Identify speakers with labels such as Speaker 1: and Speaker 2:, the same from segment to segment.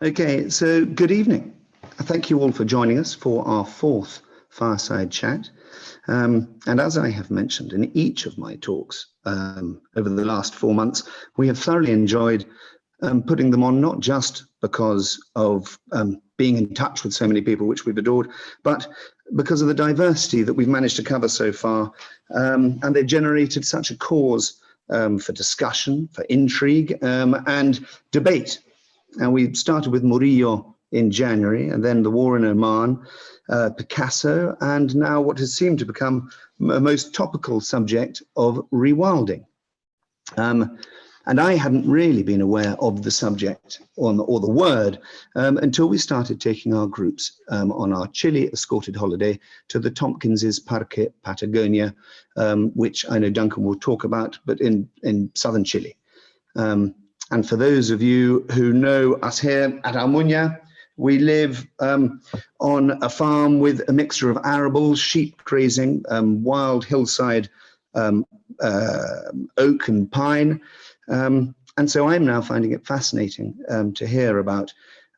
Speaker 1: Okay, so good evening. Thank you all for joining us for our fourth Fireside Chat. And as I have mentioned in each of my talks over the last 4 months, we have thoroughly enjoyed putting them on, not just because of being in touch with so many people, which we've adored, but because of the diversity that we've managed to cover so far. And they've generated such a cause for discussion, for intrigue, and debate. And we started with Murillo in January, and then the war in Oman, Picasso, and now what has seemed to become a most topical subject of rewilding. And I hadn't really been aware of the subject or the word until we started taking our groups on our Chile-escorted holiday to the Tompkins's Parque Patagonia, which I know Duncan will talk about, but in southern Chile. And for those of you who know us here at Almunia, we live on a farm with a mixture of arables, sheep grazing, wild hillside oak and pine. And so I'm now finding it fascinating to hear about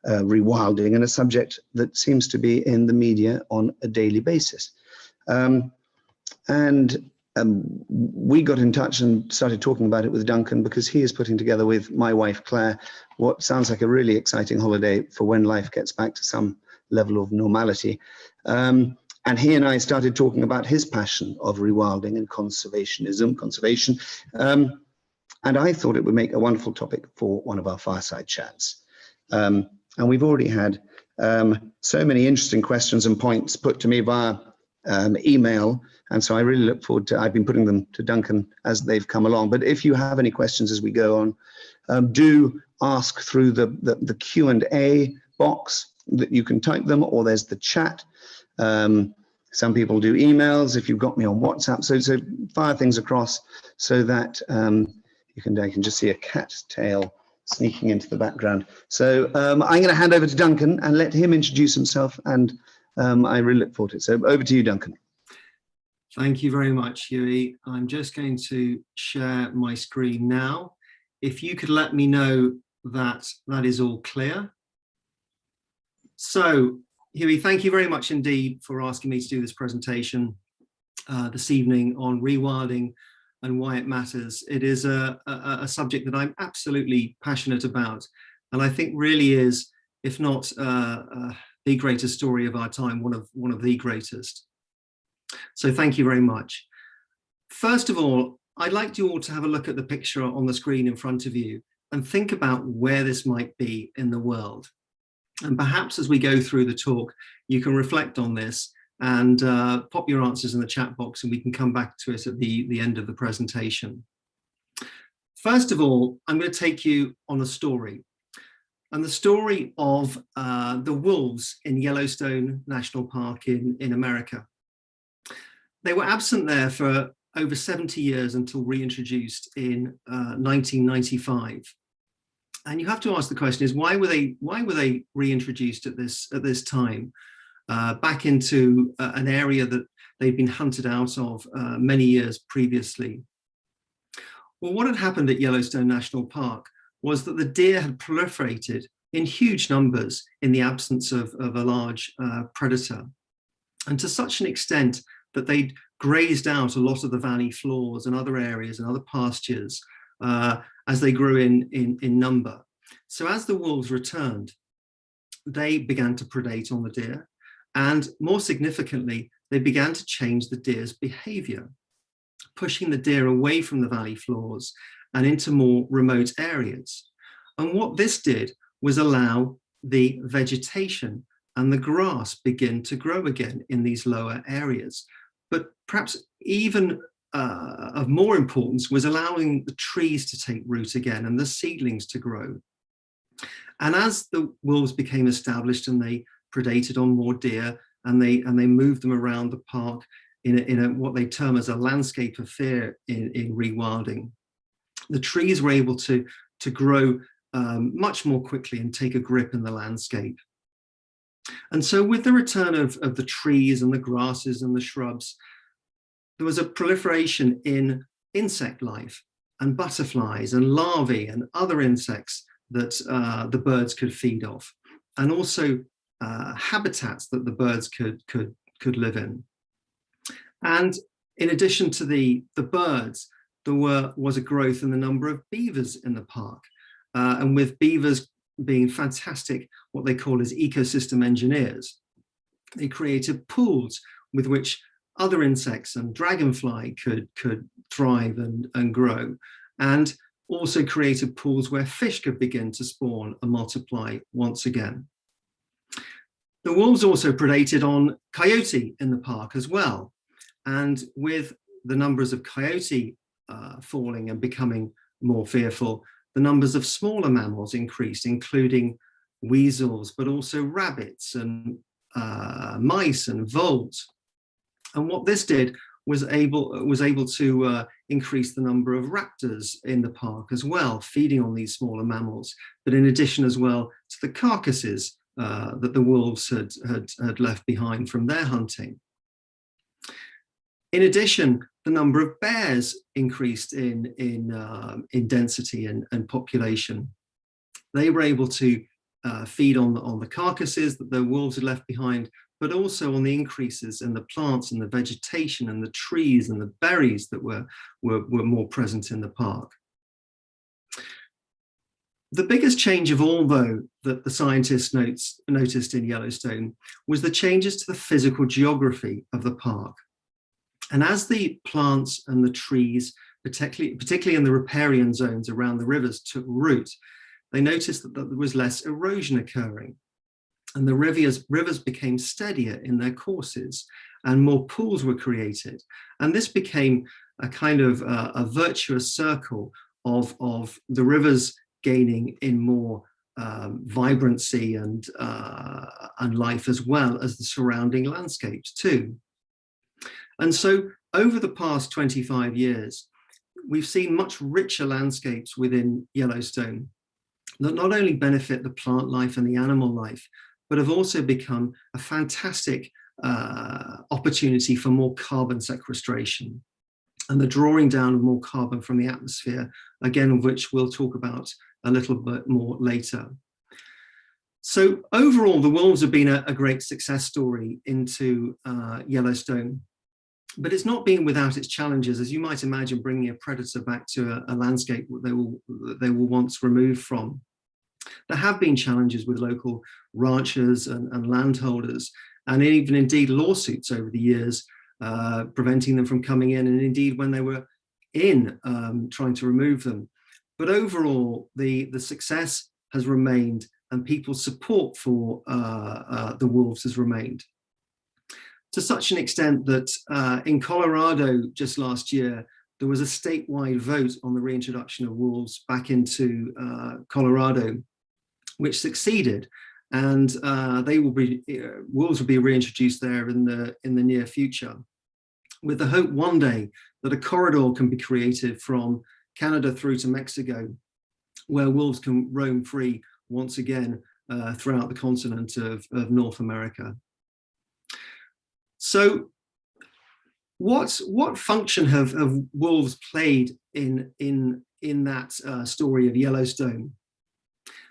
Speaker 1: rewilding, and a subject that seems to be in the media on a daily basis. We got in touch and started talking about it with Duncan because he is putting together with my wife Claire what sounds like a really exciting holiday for when life gets back to some level of normality. And he and I started talking about his passion of rewilding and conservation. And I thought it would make a wonderful topic for one of our fireside chats. And we've already had so many interesting questions and points put to me via email. And so I really look forward to, I've been putting them to Duncan as they've come along. But if you have any questions as we go on, do ask through the Q&A box that you can type them, or there's the chat. Some people do emails if you've got me on WhatsApp. So fire things across so that I can just see a cat's tail sneaking into the background. So I'm going to hand over to Duncan and let him introduce himself, and I really look forward to it. So over to you, Duncan.
Speaker 2: Thank you very much, Huey. I'm just going to share my screen now. If you could let me know that that is all clear. So, Huey, thank you very much indeed for asking me to do this presentation this evening on rewilding and why it matters. It is a subject that I'm absolutely passionate about, and I think really is, if not the greatest story of our time, one of the greatest. So thank you very much. First of all, I'd like you all to have a look at the picture on the screen in front of you and think about where this might be in the world. And perhaps as we go through the talk, you can reflect on this and pop your answers in the chat box, and we can come back to it at the end of the presentation. First of all, I'm going to take you on a story. And the story of the wolves in Yellowstone National Park in America. They were absent there for over 70 years until reintroduced in 1995. And you have to ask the question is, why were they reintroduced at this time, back into an area that they'd been hunted out of many years previously? Well, what had happened at Yellowstone National Park was that the deer had proliferated in huge numbers in the absence of a large predator, and to such an extent that they'd grazed out a lot of the valley floors and other areas and other pastures as they grew in number. So as the wolves returned, they began to predate on the deer, and more significantly, they began to change the deer's behavior, pushing the deer away from the valley floors and into more remote areas. And what this did was allow the vegetation and the grass begin to grow again in these lower areas. But perhaps even of more importance was allowing the trees to take root again and the seedlings to grow. And as the wolves became established and they predated on more deer and they moved them around the park in what they term as a landscape of fear in rewilding, the trees were able to grow much more quickly and take a grip in the landscape. And so with the return of the trees and the grasses and the shrubs, there was a proliferation in insect life and butterflies and larvae and other insects that the birds could feed off, and also habitats that the birds could live in. And in addition to the birds, there was a growth in the number of beavers in the park. And with beavers being fantastic, what they call as ecosystem engineers, they created pools with which other insects and dragonfly could thrive and grow, and also created pools where fish could begin to spawn and multiply once again. The wolves also predated on coyote in the park as well. And with the numbers of coyote falling and becoming more fearful, the numbers of smaller mammals increased, including weasels, but also rabbits and mice and voles. And what this did was able to increase the number of raptors in the park as well, feeding on these smaller mammals, but in addition as well to the carcasses that the wolves had left behind from their hunting. In addition, the number of bears increased in density and population. They were able to feed on the carcasses that the wolves had left behind, but also on the increases in the plants and the vegetation and the trees and the berries that were more present in the park. The biggest change of all, though, that the scientists noticed in Yellowstone was the changes to the physical geography of the park. And as the plants and the trees, particularly in the riparian zones around the rivers, took root, they noticed that there was less erosion occurring. And the rivers became steadier in their courses, and more pools were created. And this became a kind of a virtuous circle of the rivers gaining in more vibrancy and life, as well as the surrounding landscapes too. And so over the past 25 years, we've seen much richer landscapes within Yellowstone that not only benefit the plant life and the animal life, but have also become a fantastic opportunity for more carbon sequestration and the drawing down of more carbon from the atmosphere, again, of which we'll talk about a little bit more later. So overall, the wolves have been a great success story into Yellowstone, but it's not been without its challenges. As you might imagine, bringing a predator back to a landscape that they were once removed from. There have been challenges with local ranchers and landholders, and even indeed lawsuits over the years, preventing them from coming in, and indeed when they were in, trying to remove them. But overall, the success has remained, and people's support for the wolves has remained. To such an extent that in Colorado just last year, there was a statewide vote on the reintroduction of wolves back into Colorado, which succeeded, and wolves will be reintroduced there in the near future, with the hope one day that a corridor can be created from Canada through to Mexico, where wolves can roam free once again throughout the continent of North America. So what function have wolves played in that story of Yellowstone?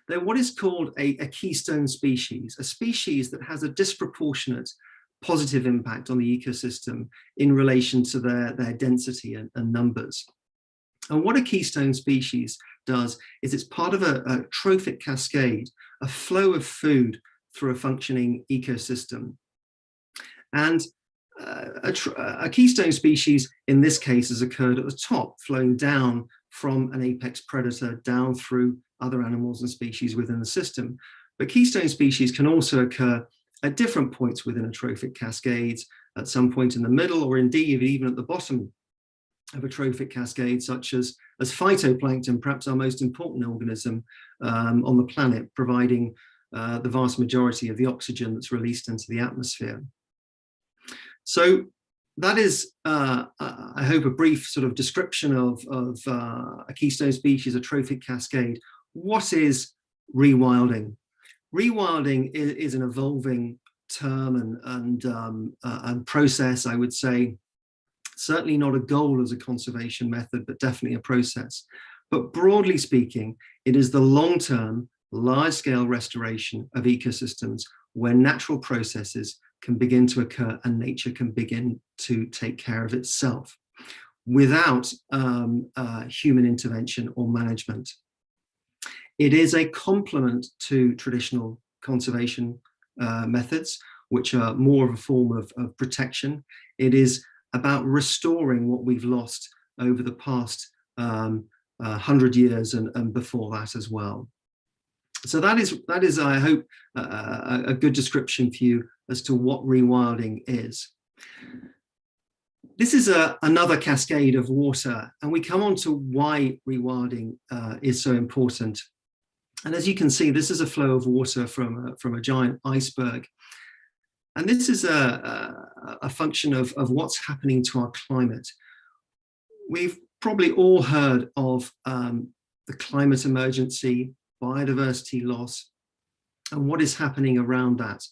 Speaker 2: They're what is called a keystone species, a species that has a disproportionate positive impact on the ecosystem in relation to their density and numbers. And what a keystone species does is it's part of a trophic cascade, a flow of food through a functioning ecosystem. And a keystone species in this case has occurred at the top, flowing down from an apex predator down through other animals and species within the system. But keystone species can also occur at different points within a trophic cascade, at some point in the middle, or indeed even at the bottom of a trophic cascade, such as phytoplankton, perhaps our most important organism on the planet, providing the vast majority of the oxygen that's released into the atmosphere. So that is, I hope, a brief sort of description of a keystone species, a trophic cascade. What is rewilding? Rewilding is an evolving term and process, I would say. Certainly not a goal as a conservation method, but definitely a process. But broadly speaking, it is the long-term, large-scale restoration of ecosystems where natural processes can begin to occur and nature can begin to take care of itself without human intervention or management. It is a complement to traditional conservation methods, which are more of a form of protection. It is about restoring what we've lost over the past 100 years and before that as well. So that is, I hope, a good description for you as to what rewilding is. This is another cascade of water, and we come on to why rewilding is so important. And as you can see, this is a flow of water from a giant iceberg. And this is a function of what's happening to our climate. We've probably all heard of the climate emergency, biodiversity loss, and what is happening around that.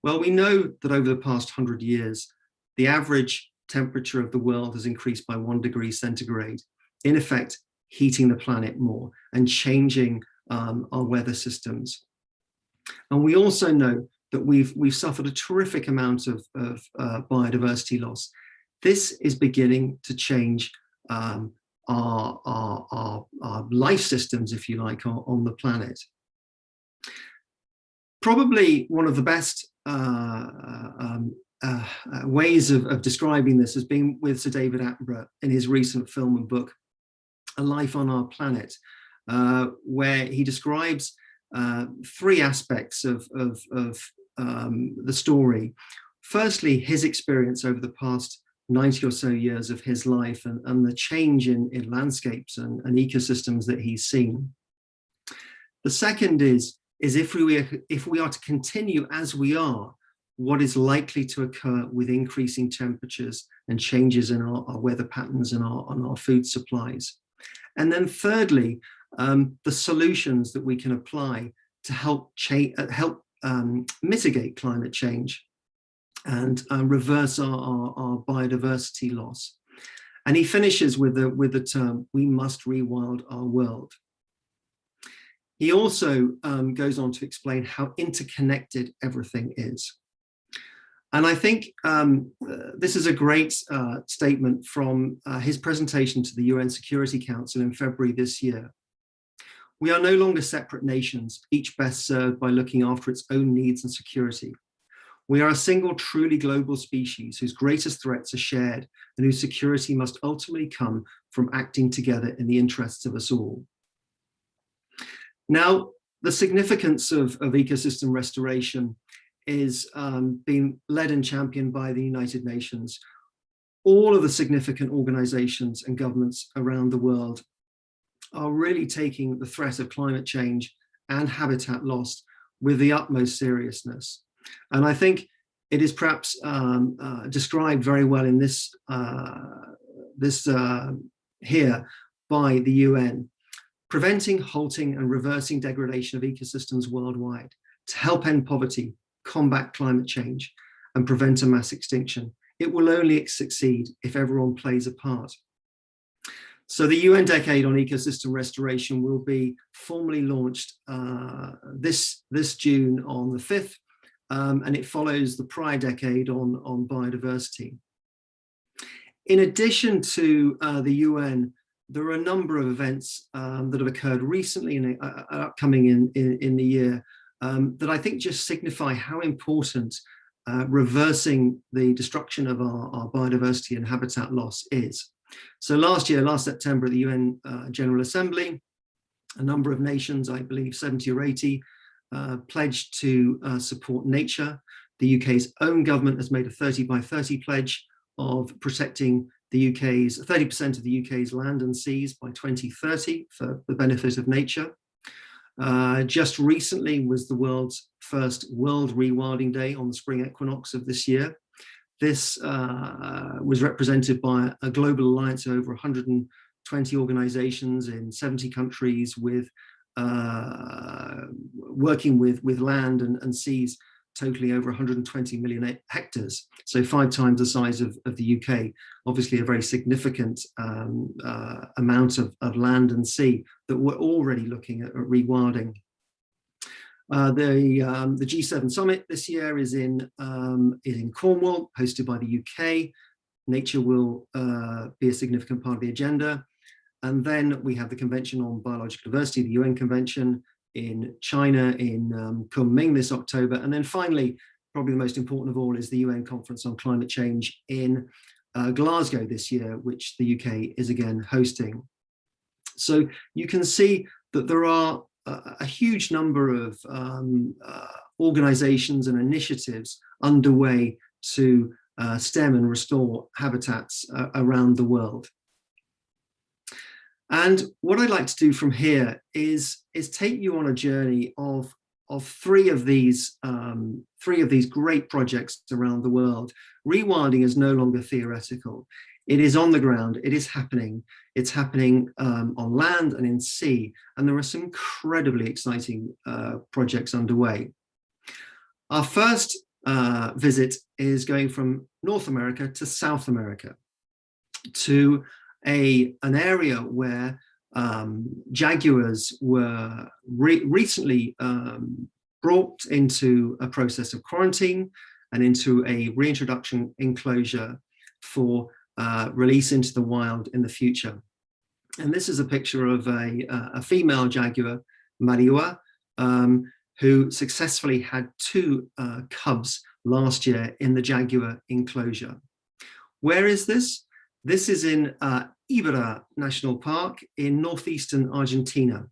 Speaker 2: Well, we know that over the past 100 years, the average temperature of the world has increased by 1 degree centigrade, in effect, heating the planet more and changing our weather systems. And we also know that we've suffered a terrific amount of biodiversity loss. This is beginning to change our life systems, if you like, on the planet. Probably one of the best ways of describing this has been with Sir David Attenborough in his recent film and book, A Life on Our Planet, where he describes 3 aspects of the story. Firstly, his experience over the past 90 or so years of his life and the change in landscapes and ecosystems that he's seen. The second is if we are to continue as we are, what is likely to occur with increasing temperatures and changes in our weather patterns and our food supplies. And then thirdly, the solutions that we can apply to help mitigate climate change and reverse our biodiversity loss. And he finishes with the term, we must rewild our world. He also goes on to explain how interconnected everything is. And I think this is a great statement from his presentation to the UN Security Council in February this year. We are no longer separate nations, each best served by looking after its own needs and security. We are a single truly global species whose greatest threats are shared and whose security must ultimately come from acting together in the interests of us all. Now, the significance of ecosystem restoration is being led and championed by the United Nations. All of the significant organizations and governments around the world are really taking the threat of climate change and habitat loss with the utmost seriousness. And I think it is perhaps described very well in this here by the UN. Preventing, halting and reversing degradation of ecosystems worldwide to help end poverty, combat climate change and prevent a mass extinction. It will only succeed if everyone plays a part. So the UN Decade on Ecosystem Restoration will be formally launched this June on the 5th, and it follows the prior decade on biodiversity. In addition to the UN, there are a number of events that have occurred recently and upcoming in the year that I think just signify how important reversing the destruction of our biodiversity and habitat loss is. So last September at the UN General Assembly, a number of nations, I believe 70 or 80, pledged to support nature. The UK's own government has made a 30 by 30 pledge of protecting the UK's 30% of the UK's land and seas by 2030 for the benefit of nature. Just recently was the world's first World Rewilding Day on the spring equinox of this year. This was represented by a global alliance of over 120 organizations in 70 countries with working with land and seas totaling over 120 million hectares, so 5 times the size of the UK. Obviously a very significant amount of land and sea that we're already looking at rewilding. The G7 summit this year is in Cornwall, hosted by the UK. Nature will be a significant part of the agenda. And then we have the Convention on Biological Diversity, the UN Convention, in China in Kunming this October. And then finally, probably the most important of all, is the UN Conference on Climate Change in Glasgow this year, which the UK is again hosting. So you can see that there are a huge number of organizations and initiatives underway to stem and restore habitats around the world. And what I'd like to do from here is take you on a journey of three of these great projects around the world. Rewilding is no longer theoretical. It is on the ground. It is happening. It's happening on land and in sea. And there are some incredibly exciting projects underway. Our first visit is going from North America to South America, to an area where jaguars were recently brought into a process of quarantine and into a reintroduction enclosure for release into the wild in the future. And this is a picture of a female jaguar, Mariua, who successfully had 2 cubs last year in the jaguar enclosure. Where is this? This is in Iberá National Park in northeastern Argentina,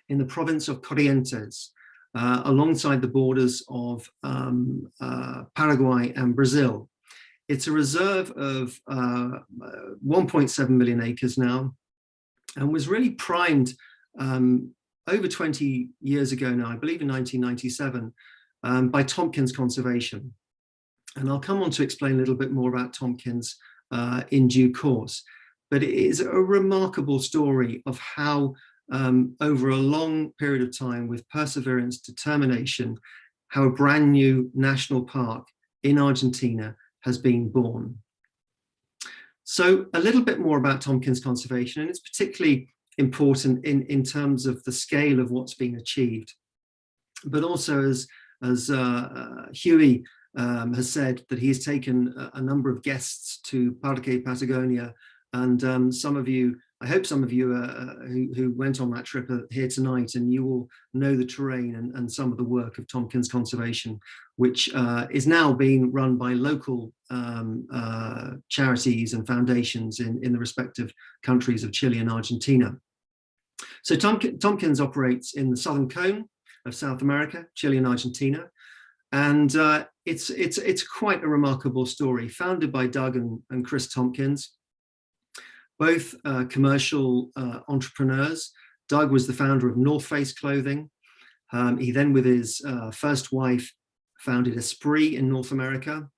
Speaker 2: in the province of Corrientes, alongside the borders of Paraguay and Brazil. It's a reserve of 1.7 million acres now, and was really primed over 20 years ago now, I believe in 1997, by Tompkins Conservation. And I'll come on to explain a little bit more about Tompkins in due course. But it is a remarkable story of how over a long period of time, with perseverance, determination, how a brand new national park in Argentina has been born. So a little bit more about Tompkins Conservation, and it's particularly important in terms of the scale of what's being achieved, but also as Huey has said, that he has taken a number of guests to Parque Patagonia, and some of you, I hope some of you who went on that trip are here tonight, and you will know the terrain and some of the work of Tompkins Conservation, which is now being run by local charities and foundations in the respective countries of Chile and Argentina. So Tompkins operates in the southern cone of South America, Chile and Argentina, and it's quite a remarkable story. Founded by Doug and Chris Tompkins, both commercial entrepreneurs. Doug was the founder of North Face Clothing. He then, with his first wife, founded Esprit in North America,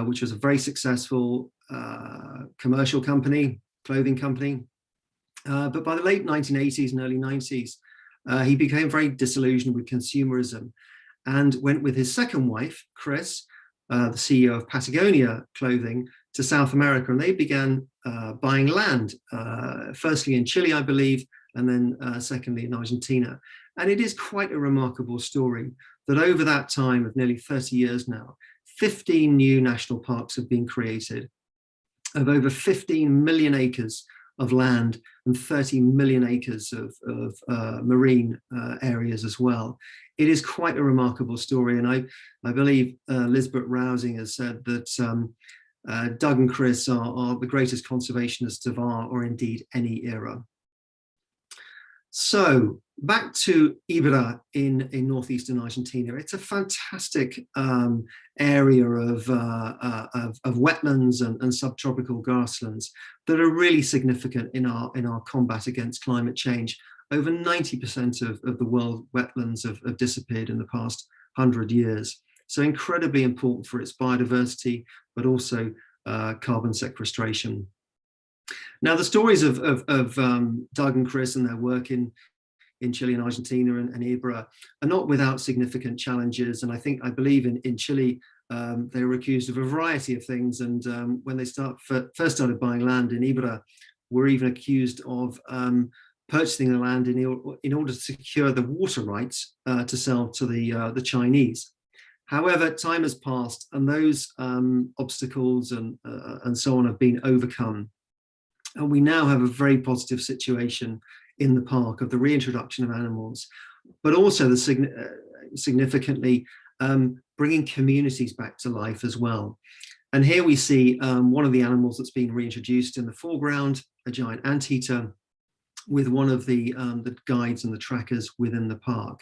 Speaker 2: which was a very successful commercial company, clothing company. But by the late 1980s and early 90s, he became very disillusioned with consumerism and went with his second wife, Chris, the CEO of Patagonia Clothing, to South America. And they began buying land, firstly in Chile, I believe, and then secondly in Argentina. And it is quite a remarkable story that over that time of nearly 30 years now, 15 new national parks have been created, of over 15 million acres of land and 30 million acres of marine areas as well. It is quite a remarkable story. And I believe Lisbeth Rousing has said that Doug and Chris are the greatest conservationists of our, or indeed any era. So back to Iberá in northeastern Argentina. It's a fantastic area of wetlands and subtropical grasslands that are really significant in our combat against climate change. Over 90% of the world wetlands have disappeared in the past 100 years. So incredibly important for its biodiversity, but also carbon sequestration. Now, the stories of Doug and Chris and their work in in Chile and Argentina and Ibera are not without significant challenges. And I believe in Chile, they were accused of a variety of things. And when they first started buying land in Ibera, were even accused of purchasing the land in order to secure the water rights to sell to the Chinese. However, time has passed, and those obstacles and so on have been overcome. And we now have a very positive situation in the park of the reintroduction of animals, but also the significantly bringing communities back to life as well. And here we see one of the animals that's been reintroduced in the foreground, a giant anteater, with one of the guides and the trackers within the park.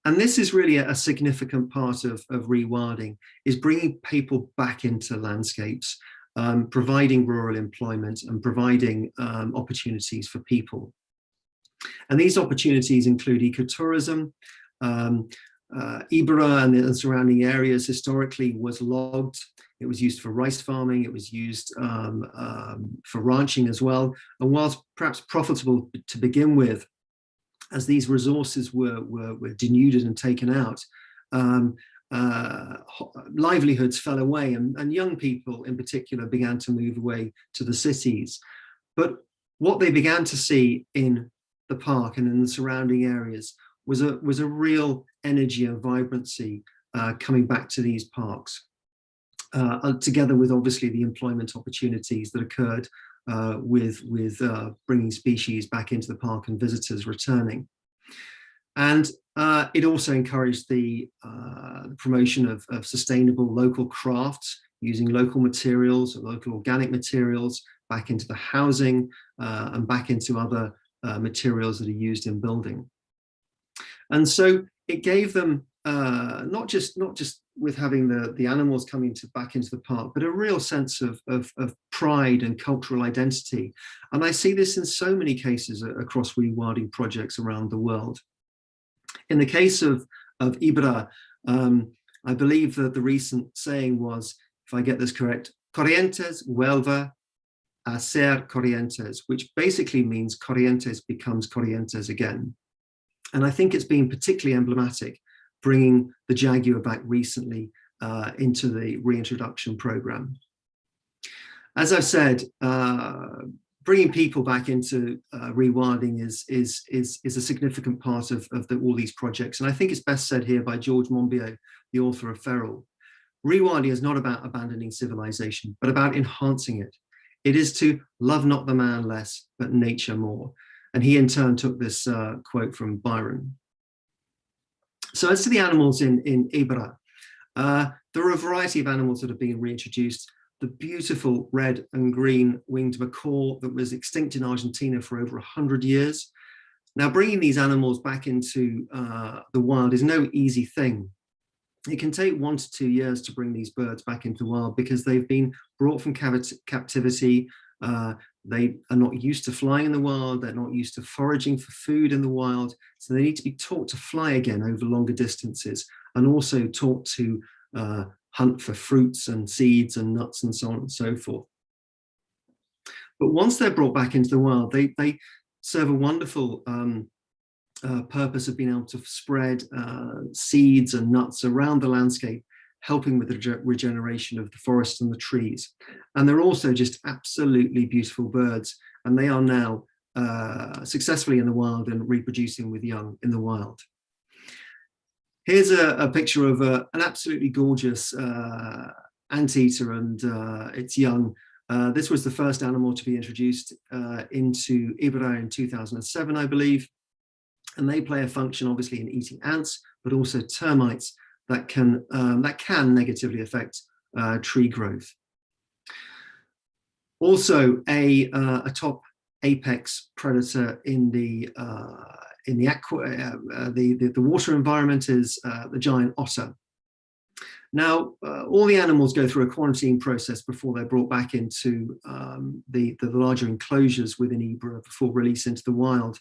Speaker 2: And this is really a significant part of rewilding, is bringing people back into landscapes, providing rural employment and providing opportunities for people. And these opportunities include ecotourism. Ibera and the surrounding areas historically was logged. It was used for rice farming. It was used for ranching as well. And whilst perhaps profitable to begin with, as these resources were denuded and taken out, livelihoods fell away, and young people in particular began to move away to the cities. But what they began to see in the park and in the surrounding areas was a real energy and vibrancy coming back to these parks, together with obviously the employment opportunities that occurred with bringing species back into the park and visitors returning. And it also encouraged the promotion of sustainable local crafts, using local materials, local organic materials, back into the housing and back into other materials that are used in building. And so it gave them not just with having the animals coming back into the park, but a real sense of pride and cultural identity. And I see this in so many cases across rewilding projects around the world. In the case of Ibera, I believe that the recent saying was, if I get this correct, Corrientes vuelve a ser Corrientes, which basically means Corrientes becomes Corrientes again. And I think it's been particularly emblematic, bringing the jaguar back recently into the reintroduction program. As I've said, bringing people back into rewilding is a significant part of all these projects. And I think it's best said here by George Monbiot, the author of Feral. Rewilding is not about abandoning civilization, but about enhancing it. It is to love not the man less, but nature more. And he in turn took this quote from Byron. So as to the animals in Ibera, there are a variety of animals that have been reintroduced. The beautiful red and green winged macaw that was extinct in Argentina for over 100 years. Now, bringing these animals back into the wild is no easy thing. It can take 1 to 2 years to bring these birds back into the wild because they've been brought from captivity. They are not used to flying in the wild. They're not used to foraging for food in the wild. So they need to be taught to fly again over longer distances, and also taught to hunt for fruits and seeds and nuts and so on and so forth. But once they're brought back into the wild, they serve a wonderful purpose of being able to spread seeds and nuts around the landscape, helping with the regeneration of the forest and the trees. And they're also just absolutely beautiful birds. And they are now successfully in the wild and reproducing with young in the wild. Here's a picture of an absolutely gorgeous anteater and its young. This was the first animal to be introduced into Ibera in 2007, I believe. And they play a function, obviously, in eating ants, but also termites that can negatively affect tree growth. Also, a top apex predator in the water environment is the giant otter. Now, all the animals go through a quarantine process before they're brought back into the larger enclosures within Ibera before release into the wild.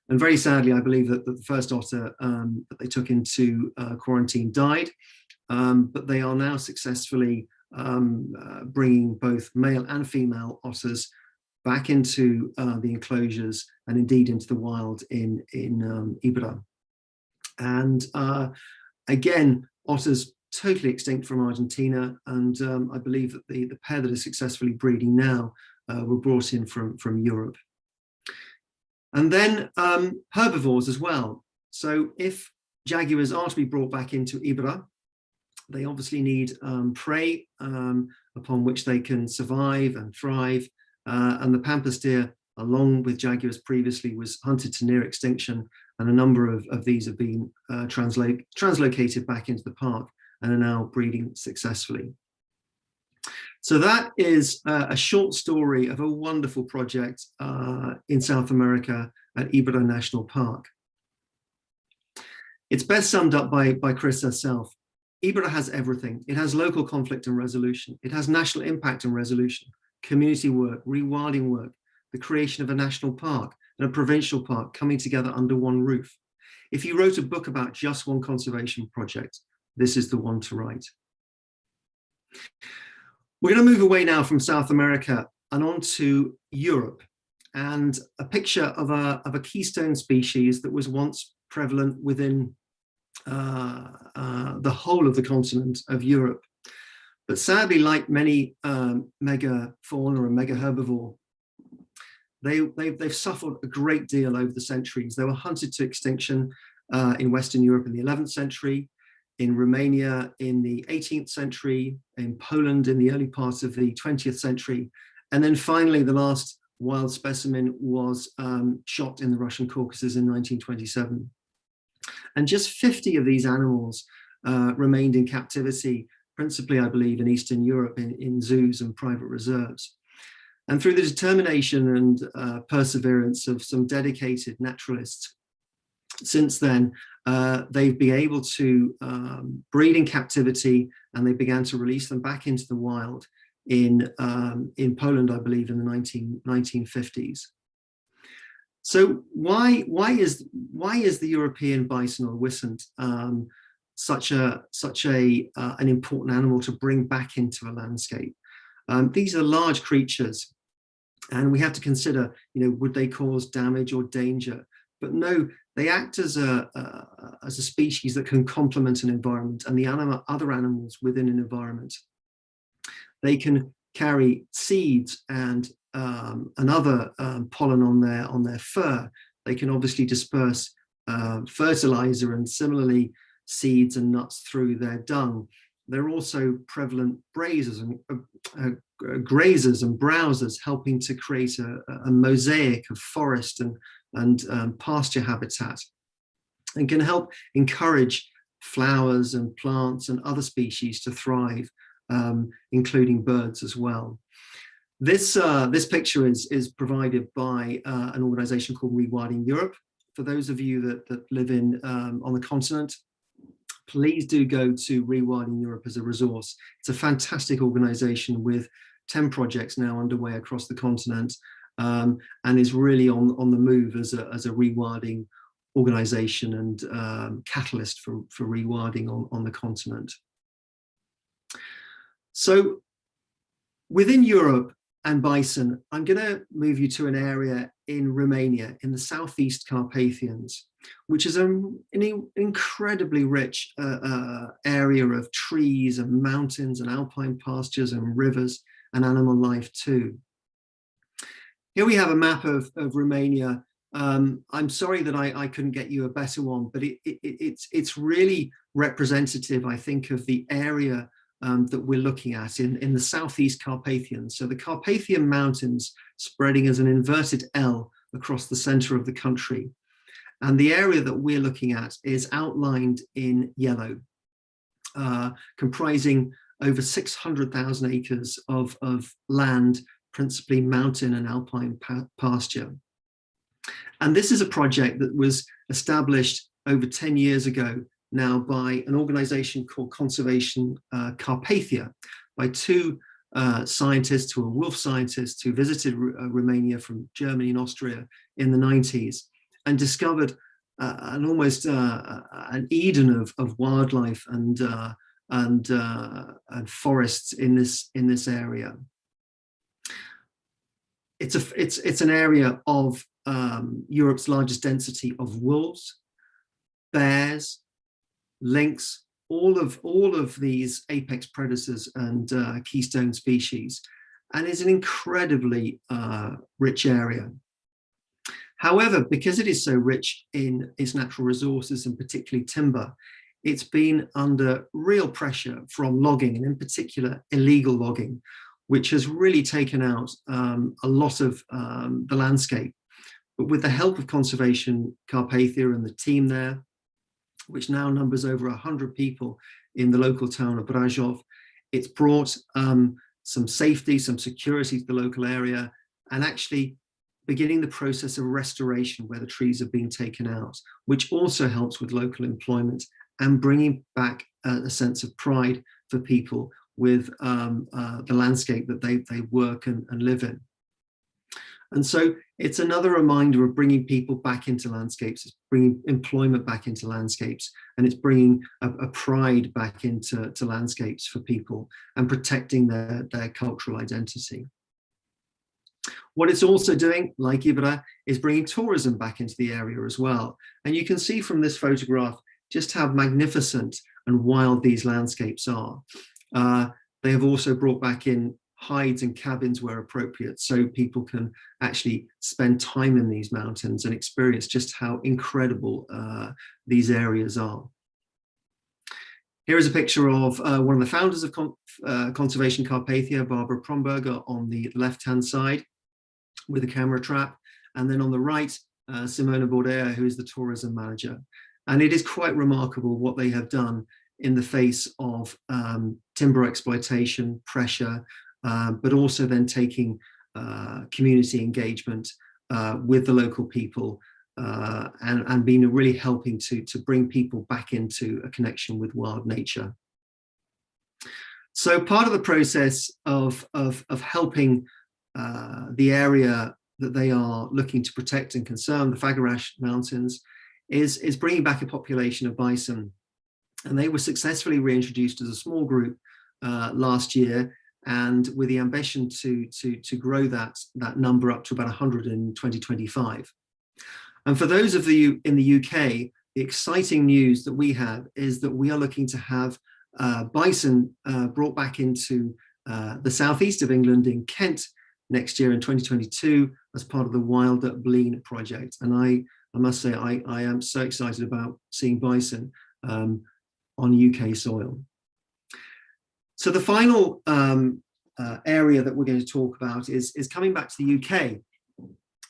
Speaker 2: And very sadly, I believe that the first otter that they took into quarantine died, but they are now successfully bringing both male and female otters back into the enclosures and indeed into the wild in Iberá. And again, otters totally extinct from Argentina, and I believe that the pair that are successfully breeding now were brought in from Europe. And then herbivores as well. So if jaguars are to be brought back into Iberá, they obviously need prey upon which they can survive and thrive. And the pampas deer, along with jaguars previously, was hunted to near extinction, and a number of these have been translocated back into the park and are now breeding successfully. So that is a short story of a wonderful project in South America at Iberá National Park. It's best summed up by Chris herself. Iberá has everything. It has local conflict and resolution. It has national impact and resolution, community work, rewilding work, the creation of a national park and a provincial park coming together under one roof. If you wrote a book about just one conservation project, this is the one to write. We're going to move away now from South America and on to Europe, and a picture of a keystone species that was once prevalent within the whole of the continent of Europe. But sadly, like many megafauna and mega herbivore, they've suffered a great deal over the centuries. They were hunted to extinction in Western Europe in the 11th century, in Romania in the 18th century, in Poland in the early part of the 20th century. And then finally, the last wild specimen was shot in the Russian Caucasus in 1927. And just 50 of these animals remained in captivity, principally, I believe, in Eastern Europe, in zoos and private reserves. And through the determination and perseverance of some dedicated naturalists, since then, they've been able to breed in captivity, and they began to release them back into the wild in Poland, I believe, in the 1950s. So why is the European bison or wisent such an important animal to bring back into a landscape? These are large creatures, and we have to consider, would they cause damage or danger? But no, they act as a species that can complement an environment and the other animals within an environment. They can carry seeds and other pollen on their fur. They can obviously disperse fertilizer and similarly seeds and nuts through their dung. They're also prevalent grazers and browsers, helping to create a mosaic of forest and pasture habitat, and can help encourage flowers and plants and other species to thrive, including birds as well. This picture is provided by an organization called Rewilding Europe. For those of you that live on the continent, please do go to Rewilding Europe as a resource. It's a fantastic organization with 10 projects now underway across the continent, and is really on the move as a rewilding organization and catalyst for rewilding on the continent. So within Europe and bison, I'm going to move you to an area in Romania, in the southeast Carpathians, which is an incredibly rich area of trees and mountains and alpine pastures and rivers and animal life too. Here we have a map of Romania. I'm sorry that I couldn't get you a better one, but it's really representative, I think, of the area that we're looking at in the southeast Carpathians. So the Carpathian Mountains spreading as an inverted L across the center of the country. And the area that we're looking at is outlined in yellow, comprising over 600,000 acres of land, principally mountain and alpine pasture. And this is a project that was established over 10 years ago now by an organization called Conservation Carpathia, by two scientists who are wolf scientists who visited Romania from Germany and Austria in the 90s and discovered an almost an Eden of wildlife and forests in this area. it's an area of Europe's largest density of wolves, bears, lynx, all of these apex predators and keystone species, and is an incredibly rich area. However, because it is so rich in its natural resources and particularly timber, it's been under real pressure from logging, and in particular illegal logging, which has really taken out a lot of the landscape. But with the help of Conservation Carpathia and the team there, which now numbers over 100 people in the local town of Brașov, it's brought some safety, some security to the local area, and actually beginning the process of restoration where the trees have been taken out, which also helps with local employment and bringing back a sense of pride for people with the landscape that they work and live in. And so it's another reminder of bringing people back into landscapes, it's bringing employment back into landscapes, and it's bringing a pride back into landscapes for people and protecting their cultural identity. What it's also doing, like Ibra, is bringing tourism back into the area as well. And you can see from this photograph just how magnificent and wild these landscapes are. They have also brought back in hides and cabins where appropriate, so people can actually spend time in these mountains and experience just how incredible these areas are. Here is a picture of one of the founders of Conservation Carpathia, Barbara Promberger, on the left-hand side with a camera trap, and then on the right, Simona Bordea, who is the tourism manager. And it is quite remarkable what they have done in the face of timber exploitation, pressure, but also then taking community engagement with the local people and being really helping to bring people back into a connection with wild nature. So part of the process of helping the area that they are looking to protect and conserve, the Fagarash Mountains, is bringing back a population of bison. And they were successfully reintroduced as a small group last year, and with the ambition to grow that number up to about 100 in 2025. And for those of you in the UK, the exciting news that we have is that we are looking to have bison brought back into the southeast of England in Kent next year in 2022 as part of the WildEast project. And I must say, I am so excited about seeing bison on UK soil. So the final area that we're going to talk about is coming back to the UK.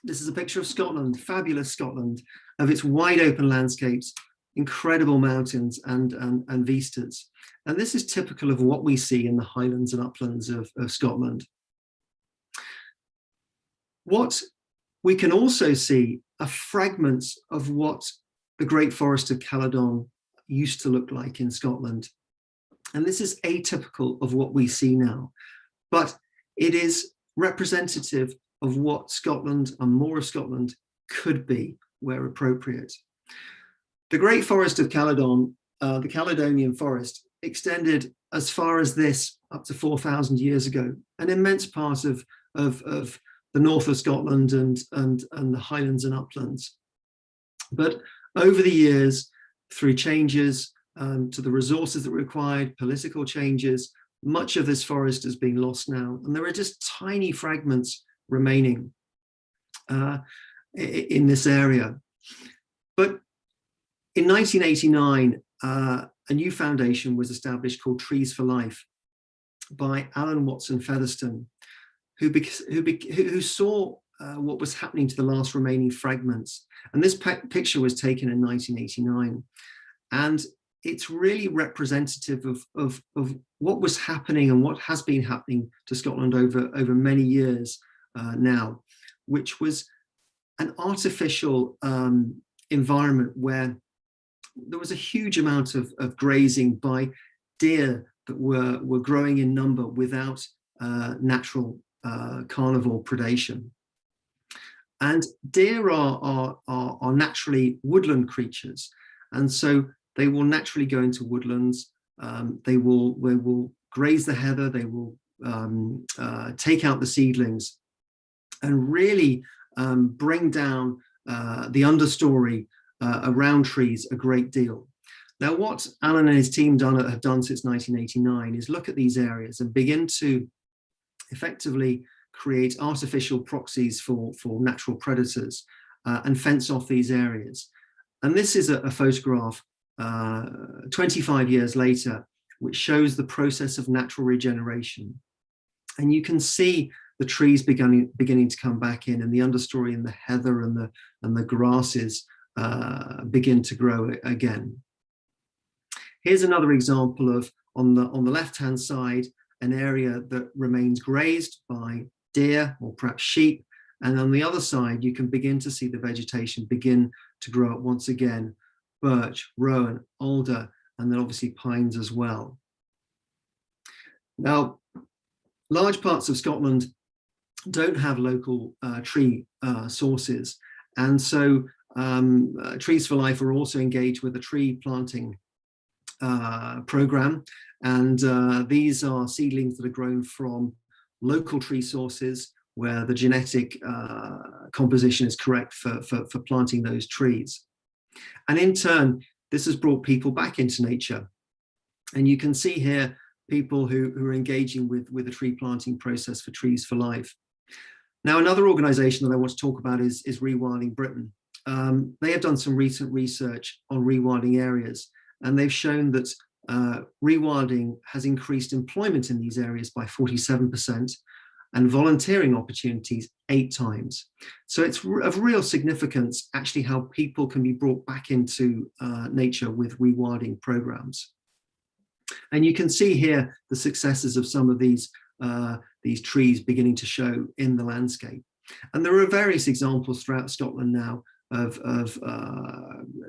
Speaker 2: This is a picture of Scotland, fabulous Scotland, of its wide open landscapes, incredible mountains and vistas. And this is typical of what we see in the highlands and uplands of Scotland. What we can also see are fragments of what the Great Forest of Caledon used to look like in Scotland. And this is atypical of what we see now, but it is representative of what Scotland and more of Scotland could be where appropriate. The Great Forest of Caledon, the Caledonian Forest, extended as far as this up to 4,000 years ago, an immense part of the north of Scotland and the highlands and uplands. But over the years, through changes to the resources that were required, political changes, much of this forest has been lost now, and there are just tiny fragments remaining in this area. But in 1989, a new foundation was established called Trees for Life by Alan Watson Featherstone, who saw what was happening to the last remaining fragments. And this picture was taken in 1989. And it's really representative of what was happening and what has been happening to Scotland over many years now, which was an artificial environment where there was a huge amount of grazing by deer that were growing in number without natural carnivore predation. And deer are naturally woodland creatures, and so they will naturally go into woodlands. They will graze the heather. They will take out the seedlings, and really bring down the understory around trees a great deal. Now, what Alan and his team have done since 1989 is look at these areas and begin to effectively create artificial proxies for natural predators and fence off these areas. And this is a photograph 25 years later, which shows the process of natural regeneration. And you can see the trees beginning to come back in, and the understory and the heather and the grasses begin to grow again. Here's another example of, on the left-hand side, an area that remains grazed by deer or perhaps sheep. And on the other side, you can begin to see the vegetation begin to grow up once again: birch, rowan, alder, and then obviously pines as well. Now, large parts of Scotland don't have local tree sources. And so Trees for Life are also engaged with a tree planting program. And these are seedlings that are grown from local tree sources where the genetic composition is correct for planting those trees. And in turn, this has brought people back into nature. And you can see here people who are engaging with the tree planting process for Trees for Life. Now, another organization that I want to talk about is Rewilding Britain. They have done some recent research on rewilding areas, and they've shown that rewilding has increased employment in these areas by 47% and volunteering opportunities 8 times. So it's of real significance actually how people can be brought back into nature with rewilding programs. And you can see here the successes of some of these trees beginning to show in the landscape. And there are various examples throughout Scotland now of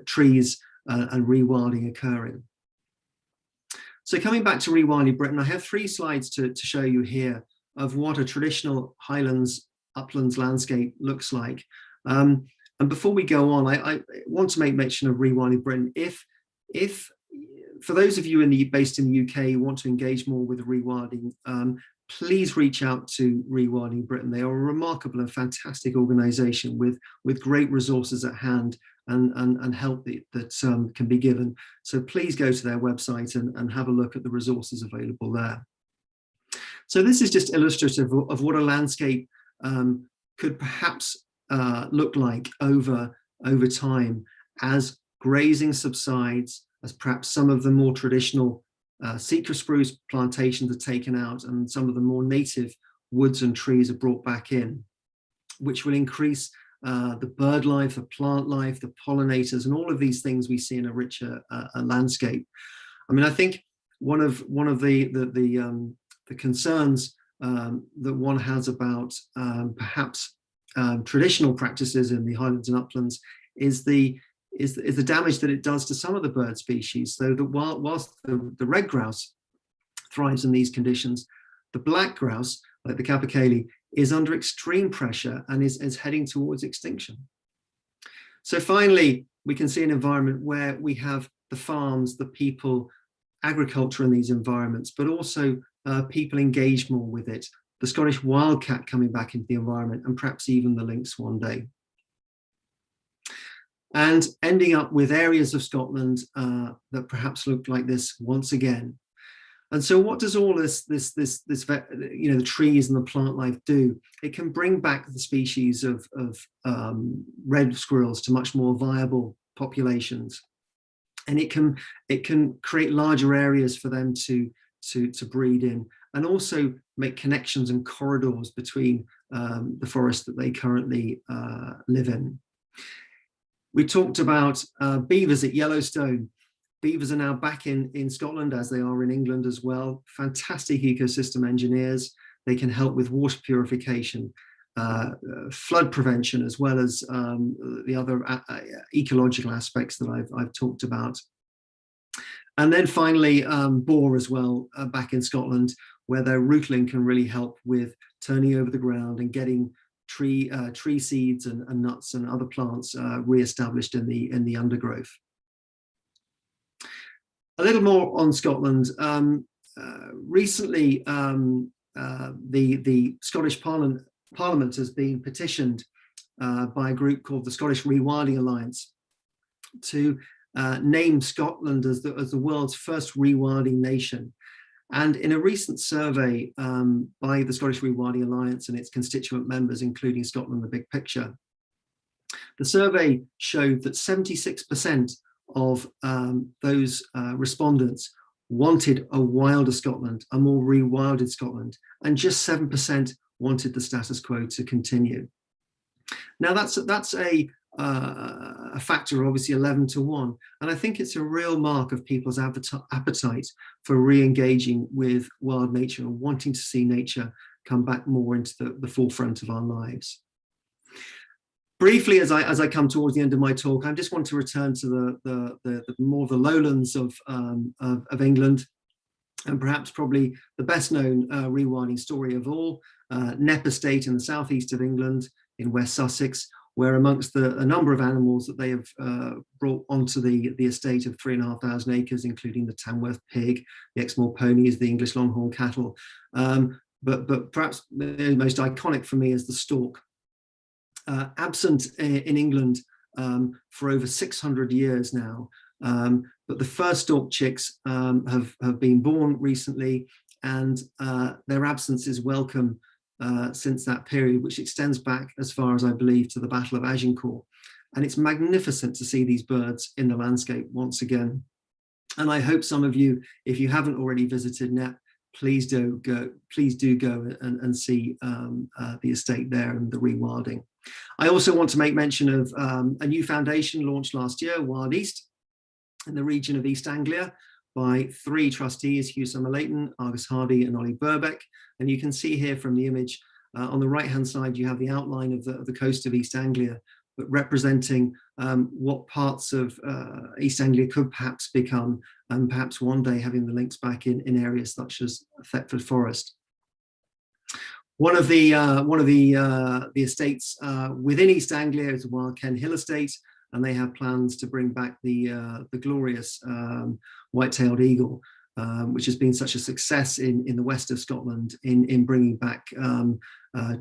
Speaker 2: trees and rewilding occurring. So coming back to Rewilding Britain, I have 3 slides to show you here of what a traditional Highlands uplands landscape looks like. And before we go on, I want to make mention of Rewilding Britain. If for those of you based in the UK who want to engage more with rewilding, please reach out to Rewilding Britain. They are a remarkable and fantastic organisation with great resources at hand and help that can be given. So please go to their website and have a look at the resources available there. So this is just illustrative of what a landscape could perhaps look like over time as grazing subsides, as perhaps some of the more traditional cedar spruce plantations are taken out and some of the more native woods and trees are brought back in, which will increase the bird life, the plant life, the pollinators, and all of these things we see in a richer landscape. I mean, I think one of the concerns that one has about perhaps traditional practices in the Highlands and Uplands is the damage that it does to some of the bird species. So that whilst the red grouse thrives in these conditions, the black grouse, like the capercaillie, is under extreme pressure and is heading towards extinction. So finally, we can see an environment where we have the farms, the people, agriculture in these environments, but also people engaged more with it, the Scottish wildcat coming back into the environment, and perhaps even the lynx one day. And ending up with areas of Scotland that perhaps look like this once again. And so what does all this the trees and the plant life do? It can bring back the species of red squirrels to much more viable populations. And it can create larger areas for them to breed in, and also make connections and corridors between the forest that they currently live in. We talked about beavers at Yellowstone. Beavers are now back in Scotland, as they are in England as well. Fantastic ecosystem engineers. They can help with water purification, flood prevention, as well as the other ecological aspects that I've talked about. And then finally, boar as well, back in Scotland, where their rootling can really help with turning over the ground and getting tree seeds and nuts and other plants re-established in the undergrowth. A little more on Scotland. Recently, the Scottish Parliament Parliament has been petitioned by a group called the Scottish Rewilding Alliance to name Scotland as the world's first rewilding nation. And in a recent survey by the Scottish Rewilding Alliance and its constituent members, including Scotland the Big Picture, the survey showed that 76% of those respondents wanted a wilder Scotland, a more rewilded Scotland, and just 7% wanted the status quo to continue. Now that's a factor of obviously 11 to 1, and I think it's a real mark of people's appetite for re-engaging with wild nature and wanting to see nature come back more into the forefront of our lives. Briefly, as I come towards the end of my talk, I just want to return to the more of the lowlands of England, and perhaps probably the best known rewilding story of all, Knepp Estate in the southeast of England in West Sussex, where amongst a number of animals that they have brought onto the estate of 3,500 acres, including the Tamworth pig, the Exmoor ponies, the English longhorn cattle, but perhaps the most iconic for me is the stork. Absent in England for over 600 years now, but the first stork chicks have been born recently, and their absence is welcome since that period, which extends back as far as I believe to the Battle of Agincourt. And it's magnificent to see these birds in the landscape once again. And I hope some of you, if you haven't already visited Knepp, please do go and see the estate there and the rewilding. I also want to make mention of a new foundation launched last year, WildEast, in the region of East Anglia by 3 trustees, Hugh Summer-Leighton, Argus Hardy and Ollie Birbeck. And you can see here from the image, on the right-hand side, you have the outline of the coast of East Anglia, but representing what parts of East Anglia could perhaps become, and perhaps one day having the links back in areas such as Thetford Forest. One of the estates within East Anglia is the Wild Ken Hill Estate, and they have plans to bring back the glorious white-tailed eagle, which has been such a success in the west of Scotland in bringing back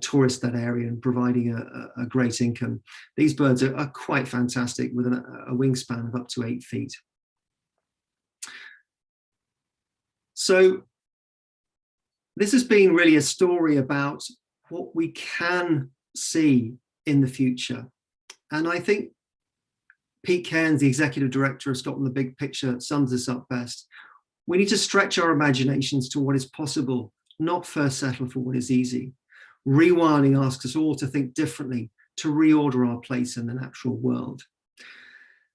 Speaker 2: tourists that area and providing a great income. These birds are quite fantastic, with a wingspan of up to 8 feet. So this has been really a story about what we can see in the future. And I think Pete Cairns, the Executive Director of Scotland the Big Picture, sums this up best. We need to stretch our imaginations to what is possible, not first settle for what is easy. Rewilding asks us all to think differently, to reorder our place in the natural world.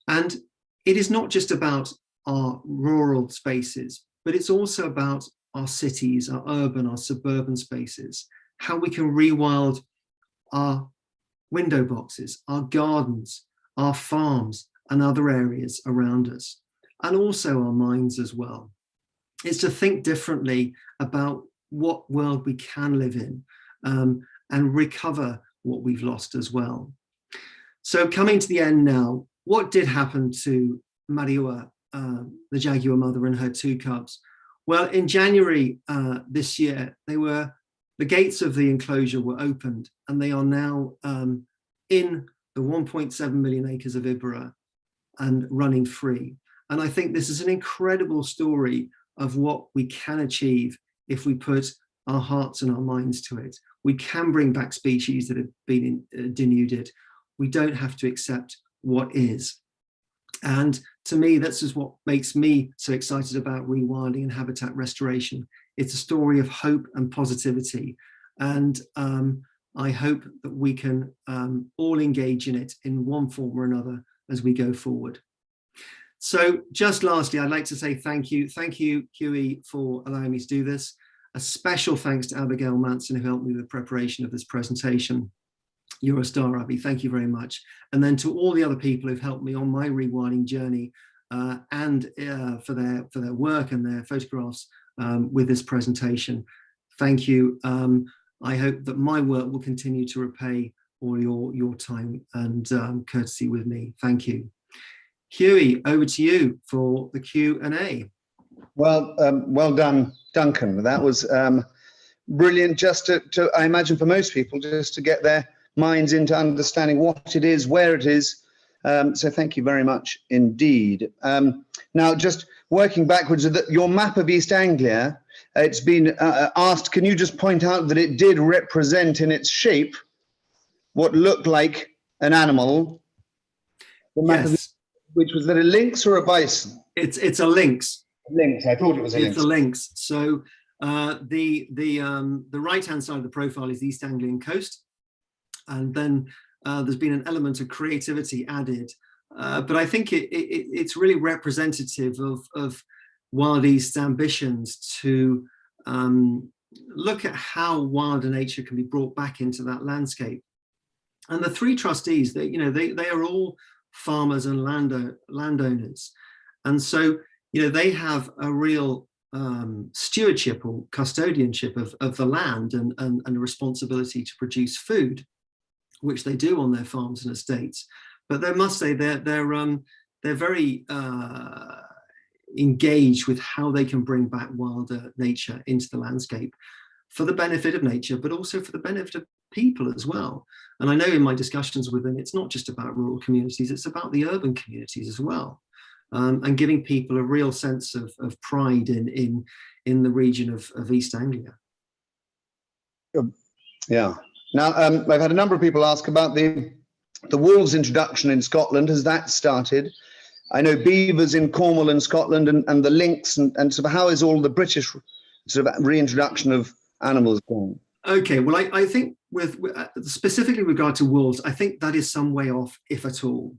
Speaker 2: And it is not just about our rural spaces, but it's also about our cities, our urban, our suburban spaces, how we can rewild our window boxes, our gardens, our farms and other areas around us, and also our minds as well. It's to think differently about what world we can live in and recover what we've lost as well. So coming to the end now, what did happen to Mariua, the jaguar mother and her 2 cubs? Well, in January this year, the gates of the enclosure were opened, and they are now in the 1.7 million acres of Ibbara and running free. And I think this is an incredible story of what we can achieve if we put our hearts and our minds to it. We can bring back species that have been denuded. We don't have to accept what is. And to me, that's just what makes me so excited about rewilding and habitat restoration. It's a story of hope and positivity. And I hope that we can all engage in it in one form or another as we go forward. So just lastly, I'd like to say thank you. Thank you, Huey, for allowing me to do this. A special thanks to Abigail Manson, who helped me with the preparation of this presentation. You're a star, Abby. Thank you very much. And then to all the other people who've helped me on my rewilding journey and for their work and their photographs with this presentation. Thank you. I hope that my work will continue to repay all your time and courtesy with me. Thank you. Huey, over to you for the Q&A.
Speaker 1: Well, well done, Duncan. That was brilliant, just to, I imagine for most people, just to get their minds into understanding what it is, where it is. So thank you very much indeed. Now, just working backwards, your map of East Anglia, it's been asked, can you just point out that it did represent in its shape what looked like an animal? The map
Speaker 2: Yes.
Speaker 1: Which was that a lynx or a bison?
Speaker 2: It's a lynx.
Speaker 1: Lynx, I thought it was a lynx.
Speaker 2: It's a lynx. So the right-hand side of the profile is the East Anglian coast. And then there's been an element of creativity added. But I think it's really representative of WildEast's ambitions to look at how wilder nature can be brought back into that landscape. And the three trustees, they are all farmers and landowners. And so, they have a real stewardship or custodianship of the land and a responsibility to produce food, which they do on their farms and estates. But I must say they're very engaged with how they can bring back wilder nature into the landscape for the benefit of nature, but also for the benefit of people as well. And I know in my discussions with them, it's not just about rural communities, it's about the urban communities as well. And giving people a real sense of pride in the region of East Anglia.
Speaker 1: Yeah. Now, I've had a number of people ask about the wolves introduction in Scotland. Has that started? I know beavers in Cornwall and Scotland, and the lynx, and sort of how is all the British sort of reintroduction of animals going?
Speaker 2: Okay, well, I think with specifically regard to wolves, I think that is some way off, if at all.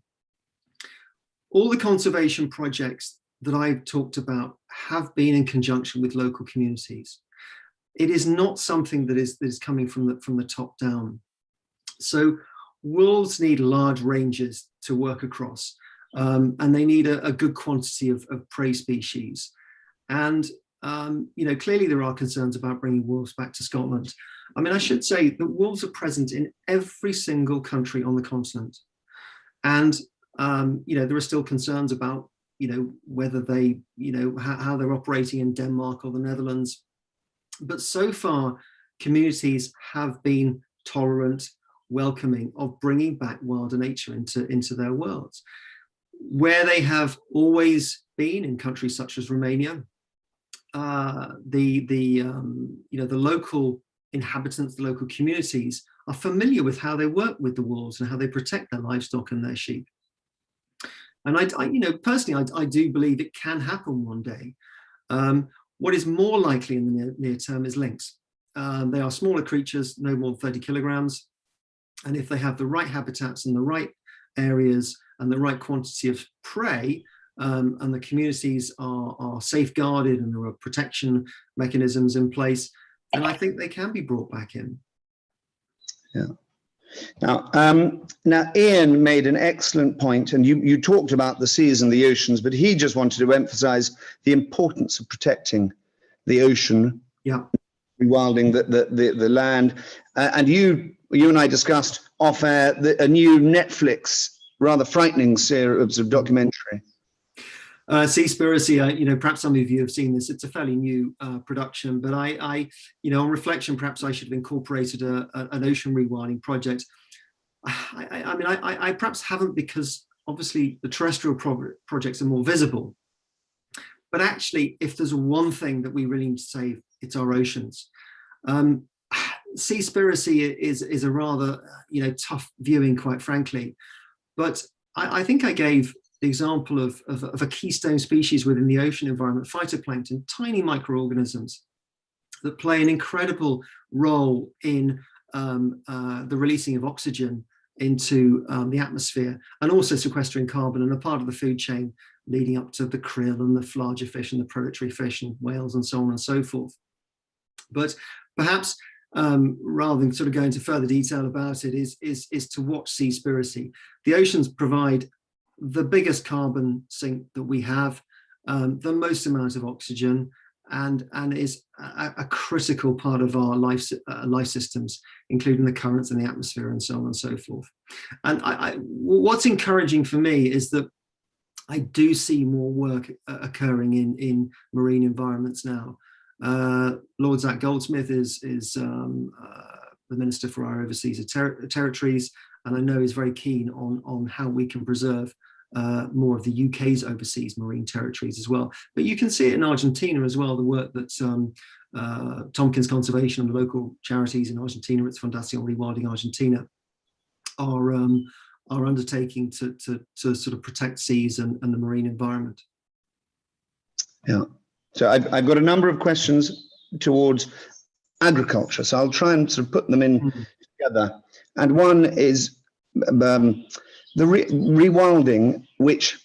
Speaker 2: All the conservation projects that I've talked about have been in conjunction with local communities. It is not something that is coming from the top down. So wolves need large ranges to work across, and they need a good quantity of prey species. And clearly there are concerns about bringing wolves back to Scotland. I mean, I should say that wolves are present in every single country on the continent, and there are still concerns about whether they how they're operating in Denmark or the Netherlands. But so far, communities have been tolerant, welcoming of bringing back wilder nature into their worlds. Where they have always been in countries such as Romania, the local inhabitants, the local communities are familiar with how they work with the wolves and how they protect their livestock and their sheep. And I personally, I do believe it can happen one day. What is more likely in the near term is lynx. They are smaller creatures, no more than 30 kilograms. And if they have the right habitats and the right areas and the right quantity of prey, and the communities are safeguarded and there are protection mechanisms in place, then I think they can be brought back in.
Speaker 1: Yeah. Now Ian made an excellent point, and you talked about the seas and the oceans, but he just wanted to emphasize the importance of protecting the ocean, rewilding the land. And you and I discussed off air a new Netflix rather frightening series of documentary.
Speaker 2: Seaspiracy, perhaps some of you have seen this. It's a fairly new production, but I on reflection, perhaps I should have incorporated an ocean rewilding project. I perhaps haven't, because obviously the terrestrial projects are more visible. But actually, if there's one thing that we really need to save, it's our oceans. Seaspiracy is a rather tough viewing, quite frankly. But I think I gave the example of a keystone species within the ocean environment, phytoplankton, tiny microorganisms that play an incredible role in the releasing of oxygen into the atmosphere, and also sequestering carbon, and a part of the food chain leading up to the krill and the flager fish and the predatory fish and whales and so on and so forth. But perhaps rather than sort of go into further detail about it, is to watch Seaspiracy. The oceans provide the biggest carbon sink that we have, the most amount of oxygen, and is a critical part of our life systems, including the currents in the atmosphere and so on and so forth. And what's encouraging for me is that I do see more work occurring in marine environments now. Lord Zach Goldsmith is the Minister for our Overseas Territories, and I know is very keen on how we can preserve more of the UK's overseas marine territories as well. But you can see it in Argentina as well, the work that Tompkins Conservation and the local charities in Argentina, it's Fundación Rewilding Argentina, are undertaking to sort of protect seas and the marine environment.
Speaker 1: Yeah. So I've got a number of questions towards agriculture, so I'll try and sort of put them in together. And one is the rewilding, which,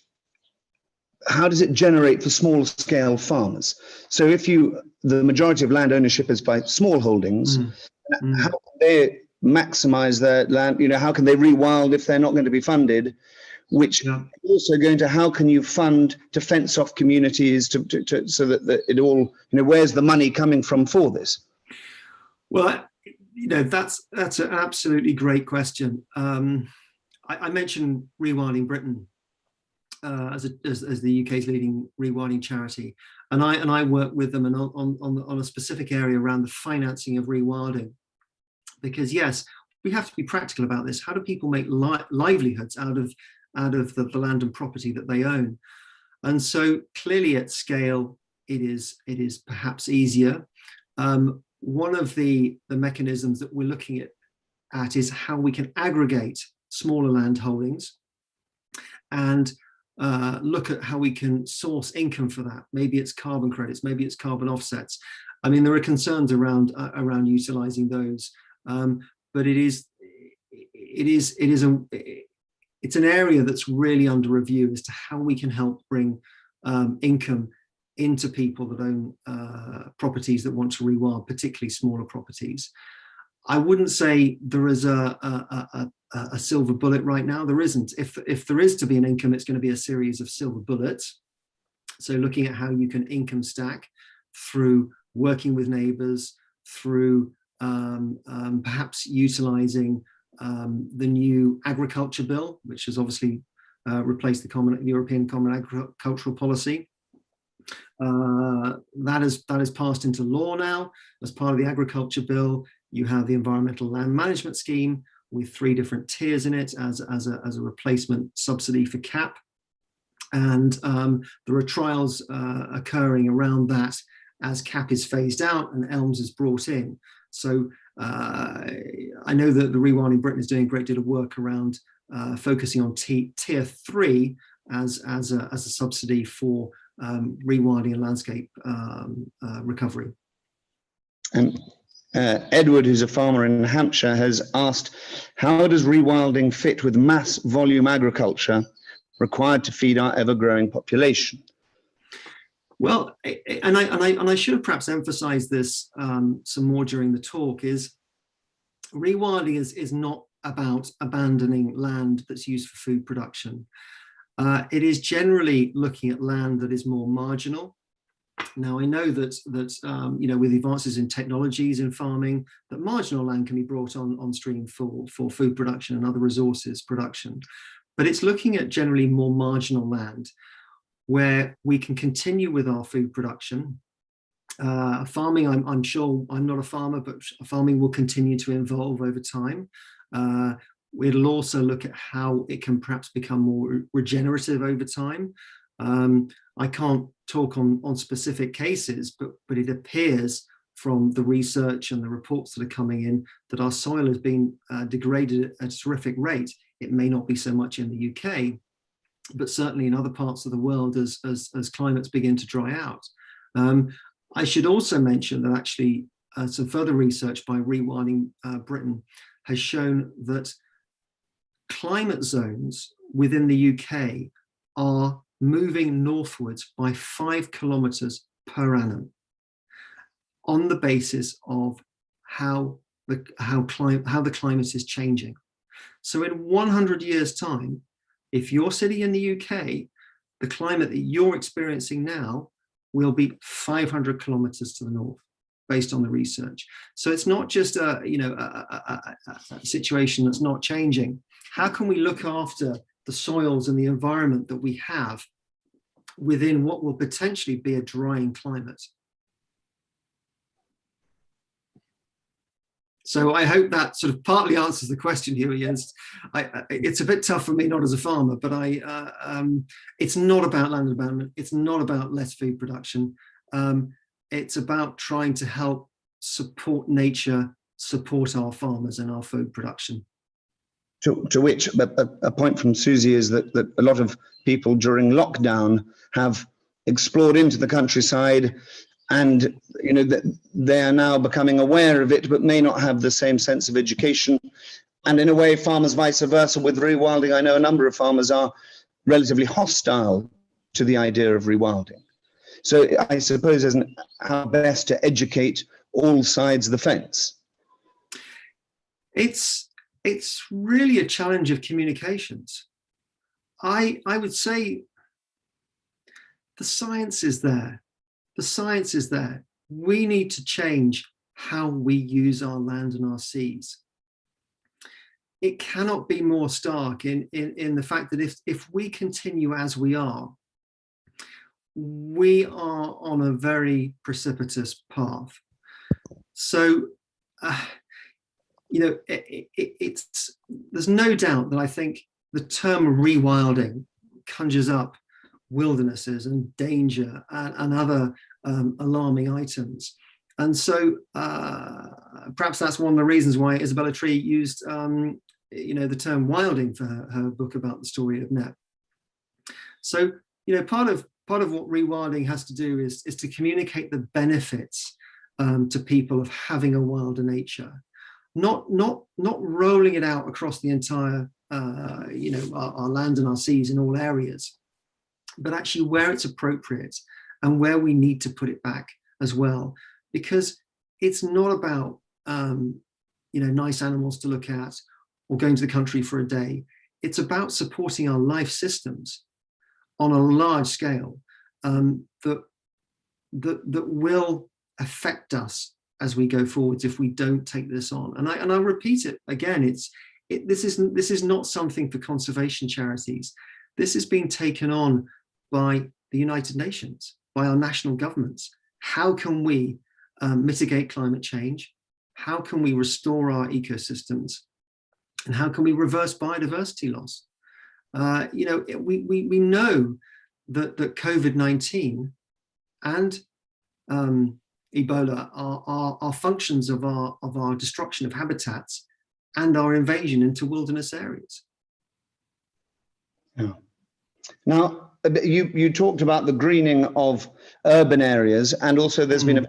Speaker 1: how does it generate for small scale farmers? So if the majority of land ownership is by small holdings, how can they maximize their land? You know, how can they rewild if they're not going to be funded? Which also going to, how can you fund to fence off communities so that it all, you know, where's the money coming from for this?
Speaker 2: Well, you know, that's an absolutely great question. I mentioned Rewilding Britain as the UK's leading rewilding charity, and I work with them and on a specific area around the financing of rewilding, because yes, we have to be practical about this. How do people make livelihoods out of the land and property that they own? And so clearly at scale, it is perhaps easier. One of the mechanisms that we're looking at is how we can aggregate smaller land holdings and look at how we can source income for that. Maybe it's carbon credits, maybe it's carbon offsets. I mean, there are concerns around utilizing those, but it's an area that's really under review as to how we can help bring income into people that own properties that want to rewild, particularly smaller properties. I wouldn't say there is a silver bullet right now. There isn't. If there is to be an income, it's going to be a series of silver bullets. So looking at how you can income stack through working with neighbours, through perhaps utilising the new agriculture bill, which has obviously replaced the European Common Agricultural Policy. That has passed into law now. As part of the agriculture bill, you have the environmental land management scheme with 3 different tiers in it as a replacement subsidy for CAP. And there are trials occurring around that as CAP is phased out and ELMS is brought in. So I know that the Rewilding Britain is doing a great deal of work around focusing on tier 3 as a subsidy for rewilding and landscape recovery. And
Speaker 1: Edward, who's a farmer in Hampshire, has asked, how does rewilding fit with mass volume agriculture required to feed our ever-growing population?
Speaker 2: Well, and I should have perhaps emphasized this some more during the talk, is rewilding is not about abandoning land that's used for food production. It is generally looking at land that is more marginal. Now, I know that you know, with advances in technologies in farming, that marginal land can be brought on stream for food production and other resources production. But it's looking at generally more marginal land where we can continue with our food production. Farming, I'm sure, I'm not a farmer, but farming will continue to evolve over time. We'll also look at how it can perhaps become more regenerative over time. I can't talk on specific cases, but it appears from the research and the reports that are coming in that our soil has been degraded at a terrific rate. It may not be so much in the UK, but certainly in other parts of the world as climates begin to dry out. I should also mention that actually some further research by Rewilding Britain has shown that climate zones within the UK are moving northwards by 5 kilometres per annum on the basis of how the climate is changing. So in 100 years' time, if you're sitting in the UK, the climate that you're experiencing now will be 500 kilometres to the north, based on the research. So it's not just a situation that's not changing. How can we look after the soils and the environment that we have within what will potentially be a drying climate? So I hope that sort of partly answers the question here, Jens. It's a bit tough for me, not as a farmer, but it's not about land abandonment. It's not about less food production. It's about trying to help support nature, support our farmers and our food production.
Speaker 1: To which a point from Susie is that a lot of people during lockdown have explored into the countryside, and they are now becoming aware of it, but may not have the same sense of education. And in a way, farmers vice versa with rewilding. I know a number of farmers are relatively hostile to the idea of rewilding. So I suppose as how best to educate all sides of the fence.
Speaker 2: It's really a challenge of communications. I would say the science is there. The science is there. We need to change how we use our land and our seas. It cannot be more stark in the fact that if we continue as we are on a very precipitous path. So, there's no doubt that I think the term rewilding conjures up wildernesses and danger and other alarming items. And so perhaps that's one of the reasons why Isabella Tree used the term wilding for her book about the story of Nep. So part of what rewilding has to do is to communicate the benefits to people of having a wilder nature, not rolling it out across the entire our land and our seas in all areas, but actually where it's appropriate and where we need to put it back as well, because it's not about nice animals to look at or going to the country for a day. It's about supporting our life systems on a large scale that will affect us as we go forwards if we don't take this on. And I repeat it again, this is not something for conservation charities. This is being taken on by the United Nations, by our national governments. How can we mitigate climate change? How can we restore our ecosystems? And how can we reverse biodiversity loss? We know that COVID-19 and Ebola are functions of our destruction of habitats and our invasion into wilderness areas.
Speaker 1: Yeah. Now, you talked about the greening of urban areas, and also there's been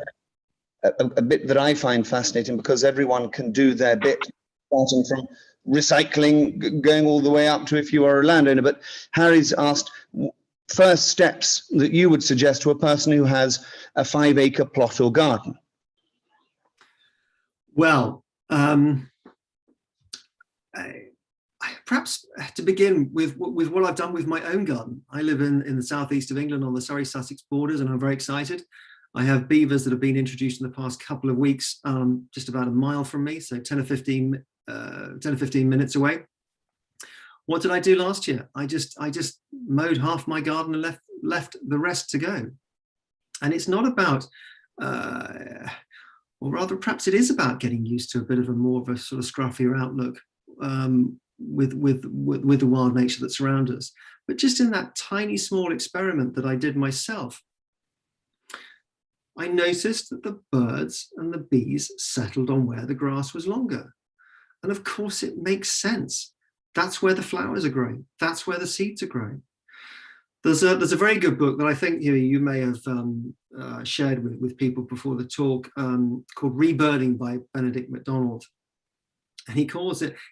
Speaker 1: a bit that I find fascinating, because everyone can do their bit, starting from recycling, going all the way up to if you are a landowner. But Harry's asked, first steps that you would suggest to a person who has a 5-acre plot or garden.
Speaker 2: Well, perhaps to begin with what I've done with my own garden. I live in the southeast of England on the Surrey-Sussex borders, and I'm very excited. I have beavers that have been introduced in the past couple of weeks, just about a mile from me, so 10 or 15 minutes away. What did I do last year? I just mowed half my garden and left the rest to go. And it's not about, or rather perhaps it is about getting used to a bit of more of a sort of scruffier outlook with the wild nature that surrounds us. But just in that tiny small experiment that I did myself, I noticed that the birds and the bees settled on where the grass was longer. And of course it makes sense. That's where the flowers are growing. That's where the seeds are growing. There's a very good book that I think you may have shared with people before the talk, called Rebirthing by Benedict MacDonald. And he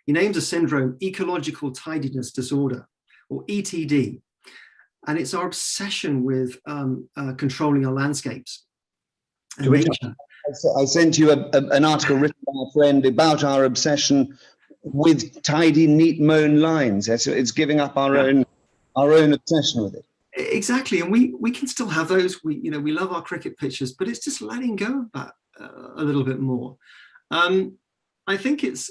Speaker 2: names a syndrome ecological tidiness disorder, or ETD. And it's our obsession with controlling our landscapes and nature.
Speaker 1: I sent you an article written by a friend about our obsession with tidy, neat, mown lines. It's giving up our own obsession with it.
Speaker 2: Exactly, and we can still have those. We love our cricket pitches, but it's just letting go of that a little bit more. I think it's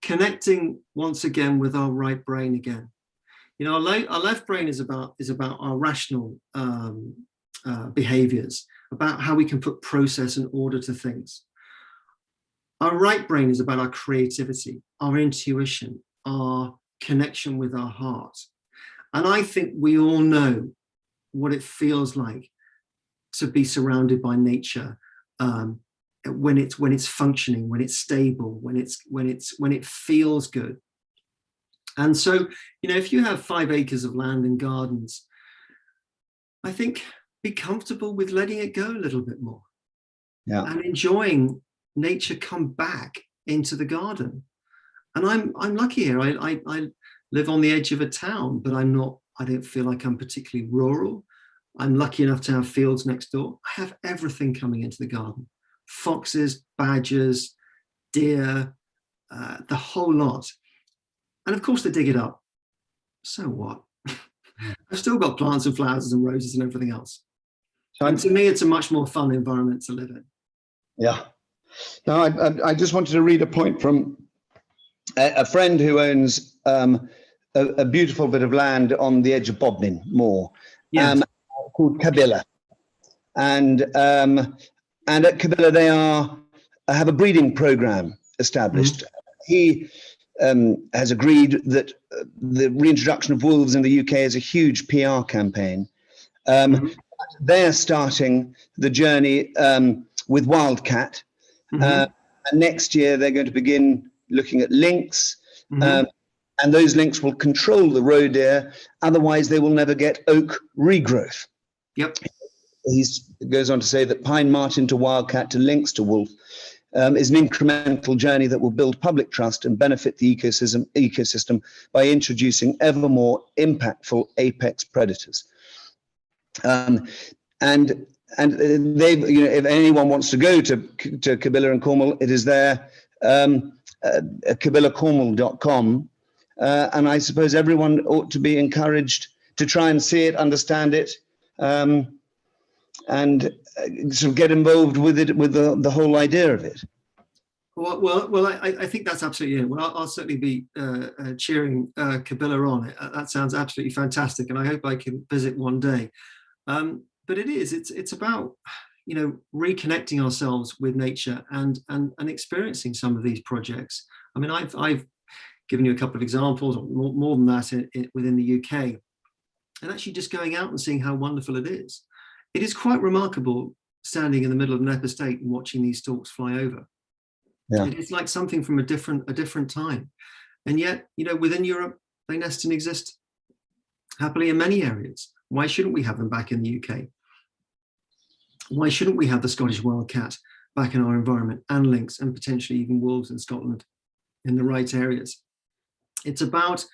Speaker 2: connecting once again with our right brain again. Our left brain is about our rational behaviors, about how we can put process and order to things. Our right brain is about our creativity, our intuition, our connection with our heart. And I think we all know what it feels like to be surrounded by nature, when it's functioning, when it's stable, when it feels good. And so, if you have 5 acres of land and gardens, I think be comfortable with letting it go a little bit more, and enjoying nature come back into the garden. And I'm lucky here. I live on the edge of a town, but I don't feel like I'm particularly rural. I'm lucky enough to have fields next door. I have everything coming into the garden: foxes, badgers, deer, the whole lot. And of course they dig it up. So what? I've still got plants and flowers and roses and everything else. And to me, it's a much more fun environment to live in.
Speaker 1: Yeah. Now, I just wanted to read a point from a friend who owns a beautiful bit of land on the edge of Bodmin Moor, called Kabila. And at Kabila, they have a breeding program established. Mm-hmm. He has agreed that the reintroduction of wolves in the UK is a huge PR campaign. Mm-hmm. They're starting the journey with wildcat. Mm-hmm. And next year, they're going to begin looking at lynx. Mm-hmm. And those lynx will control the roe deer. Otherwise, they will never get oak regrowth.
Speaker 2: Yep.
Speaker 1: He goes on to say that pine marten to wildcat to lynx to wolf is an incremental journey that will build public trust and benefit the ecosystem by introducing ever more impactful apex predators. And they've, if anyone wants to go to Kabila and Cornwall, it is there, kabilacornwall.com. And I suppose everyone ought to be encouraged to try and see it, understand it, and sort of get involved with it, with the whole idea of it.
Speaker 2: Well, I think that's absolutely it. Well, I'll certainly be cheering Kabila on. That sounds absolutely fantastic, and I hope I can visit one day. But it's about reconnecting ourselves with nature and experiencing some of these projects. I mean, I've given you a couple of examples, or more than that, within the UK, and actually just going out and seeing how wonderful it is. It is quite remarkable standing in the middle of an estate and watching these storks fly over. Yeah. It is like something from a different time. And yet, within Europe, they nest and exist happily in many areas. Why shouldn't we have them back in the UK? Why shouldn't we have the Scottish wildcat back in our environment, and lynx, and potentially even wolves in Scotland in the right areas? It's about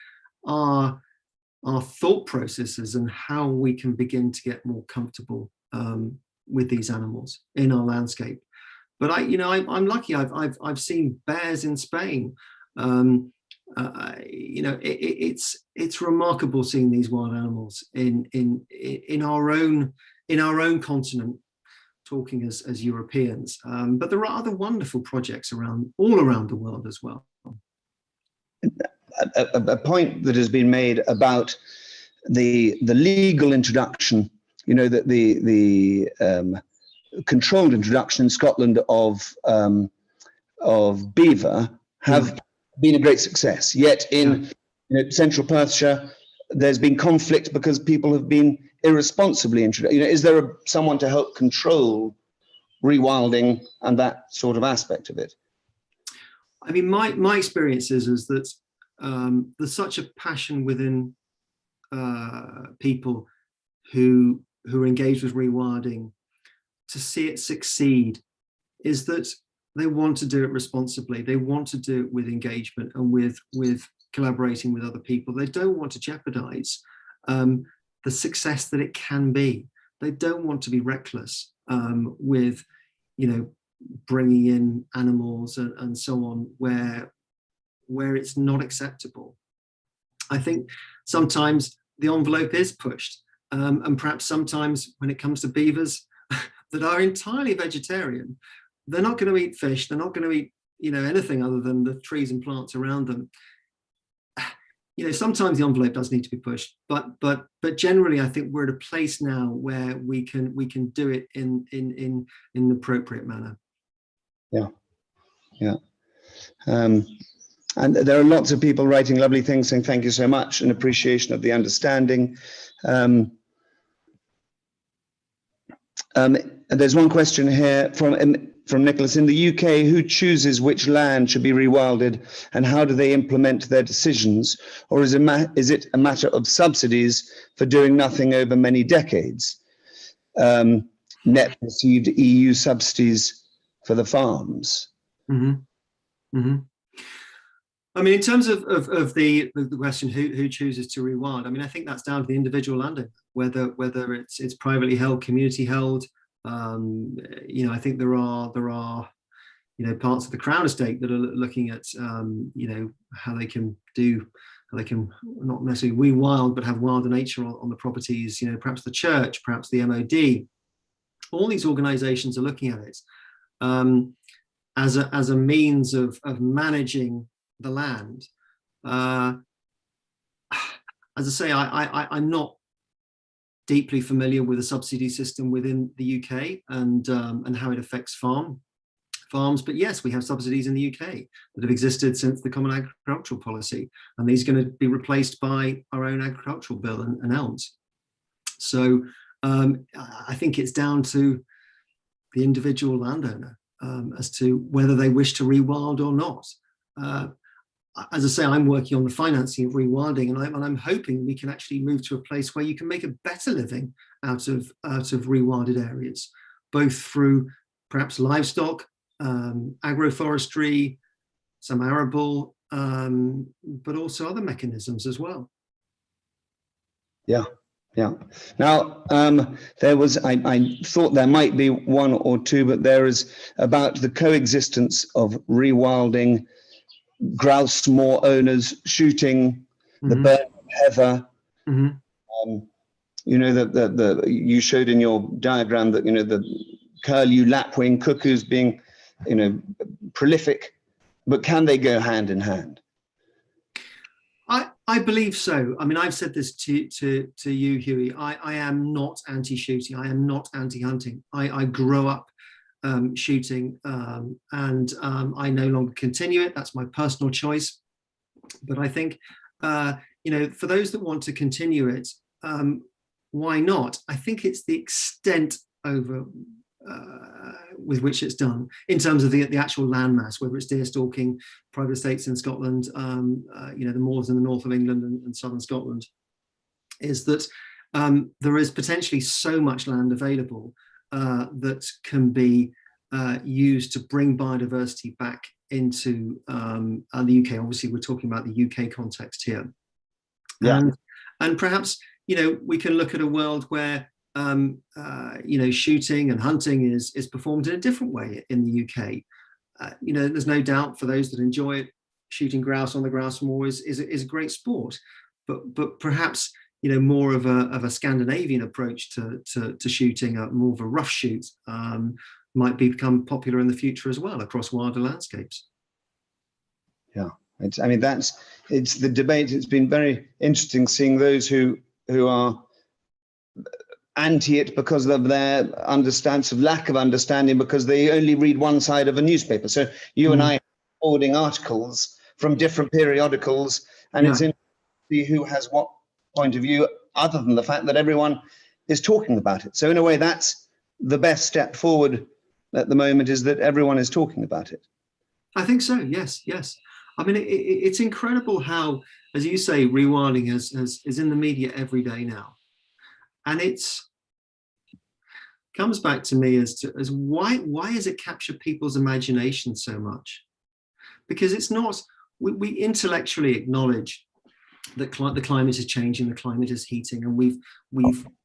Speaker 2: our thought processes and how we can begin to get more comfortable with these animals in our landscape. But I'm lucky. I've seen bears in Spain. It's remarkable seeing these wild animals in our own continent, talking as Europeans. But there are other wonderful projects all around the world as well.
Speaker 1: A point that has been made about the legal introduction, that the controlled introduction in Scotland of beaver have been a great success. Yet in central Perthshire, there's been conflict because people have been irresponsibly introduced. Is there someone to help control rewilding and that sort of aspect of it?
Speaker 2: I mean, my experience is that there's such a passion within people who are engaged with rewilding to see it succeed, is that they want to do it responsibly. They want to do it with engagement and with collaborating with other people. They don't want to jeopardize the success that it can be. They don't want to be reckless with, bringing in animals and so on where it's not acceptable. I think sometimes the envelope is pushed, and perhaps sometimes when it comes to beavers that are entirely vegetarian, they're not going to eat fish, they're not going to eat anything other than the trees and plants around them. Sometimes the envelope does need to be pushed, but generally I think we're at a place now where we can do it in an appropriate manner.
Speaker 1: Yeah. yeah. And there are lots of people writing lovely things saying thank you so much, an appreciation of the understanding. There's one question here from Nicholas. In the UK, who chooses which land should be rewilded and how do they implement their decisions? Or is it a matter of subsidies for doing nothing over many decades? Net received EU subsidies for the farms.
Speaker 2: Mm-hmm. Mm-hmm. I mean, in terms of the question, who chooses to rewild? I mean, I think that's down to the individual landowner, whether it's privately held, community held. You know, I think there are parts of the Crown estate that are looking at how they can not necessarily rewild, but have wilder nature on the properties. You know, perhaps the church, perhaps the MOD. All these organisations are looking at it as a means of managing the land. As I say, I'm not deeply familiar with the subsidy system within the UK and how it affects farms, but yes, we have subsidies in the UK that have existed since the Common Agricultural Policy, and these are going to be replaced by our own agricultural bill and ELMS. So I think it's down to the individual landowner as to whether they wish to rewild or not. As I say, I'm working on the financing of rewilding, and I'm hoping we can actually move to a place where you can make a better living out of rewilded areas, both through perhaps livestock, agroforestry, some arable, but also other mechanisms as well.
Speaker 1: Yeah. Yeah. Now, I thought there might be one or two, but there is about the coexistence of rewilding, grouse moor owners shooting the bird heather. Mm-hmm. You know, you showed in your diagram that, you know, the curlew lapwing cuckoos being, you know, prolific, but can they go hand in hand?
Speaker 2: I believe so. I mean, I've said this to you, Hughie. I am not anti-shooting. I am not anti-hunting. I grew up shooting and I no longer continue it. That's my personal choice. But I think, you know, for those that want to continue it, why not? I think it's the extent over with which it's done in terms of the actual landmass, whether it's deer stalking, private estates in Scotland, you know, the moors in the north of England and southern Scotland, is that there is potentially so much land available that can be used to bring biodiversity back into the UK. Obviously, we're talking about the UK context here. Yeah. And perhaps, you know, we can look at a world where you know, shooting and hunting is performed in a different way in the UK. You know, there's no doubt for those that enjoy it, shooting grouse on the grouse moor is a great sport, but perhaps, you know, more of a Scandinavian approach to shooting, more of a rough shoot, might become popular in the future as well across wilder landscapes.
Speaker 1: Yeah, it's the debate. It's been very interesting seeing those who are anti it because of their lack of understanding, because they only read one side of a newspaper. So you and I are forwarding articles from different periodicals, and it's interesting to see who has what point of view, other than the fact that everyone is talking about it. So in a way, that's the best step forward at the moment, is that everyone is talking about it.
Speaker 2: I think so. Yes. I mean, it's incredible how, as you say, rewilding is in the media every day now. And comes back to me as why has it captured people's imagination so much? Because it's not, we intellectually acknowledge that the climate is changing, the climate is heating, and we're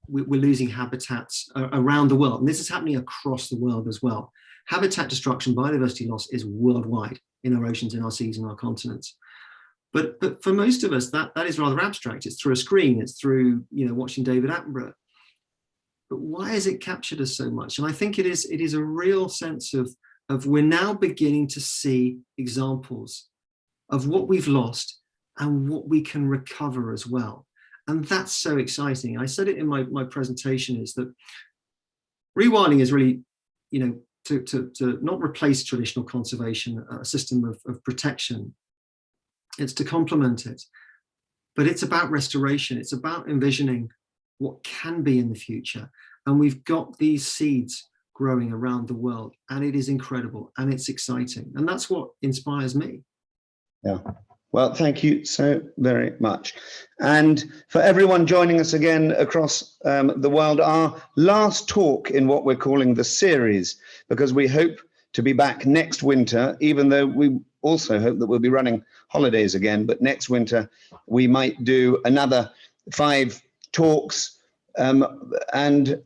Speaker 2: losing habitats around the world, and this is happening across the world as well. Habitat destruction, biodiversity loss is worldwide in our oceans, in our seas, in our continents. But for most of us, that is rather abstract. It's through a screen, it's through, you know, watching David Attenborough. But why has it captured us so much? And I think it is a real sense of we're now beginning to see examples of what we've lost and what we can recover as well. And that's so exciting. I said it in my presentation, is that rewilding is really, you know, to not replace traditional conservation, a system of protection. It's to complement it. But it's about restoration. It's about envisioning what can be in the future. And we've got these seeds growing around the world, and it is incredible and it's exciting. And that's what inspires me.
Speaker 1: Yeah. Well, thank you so very much. And for everyone joining us again across the world, our last talk in what we're calling the series, because we hope to be back next winter, even though we also hope that we'll be running holidays again. But next winter, we might do another 5 talks. Duncan,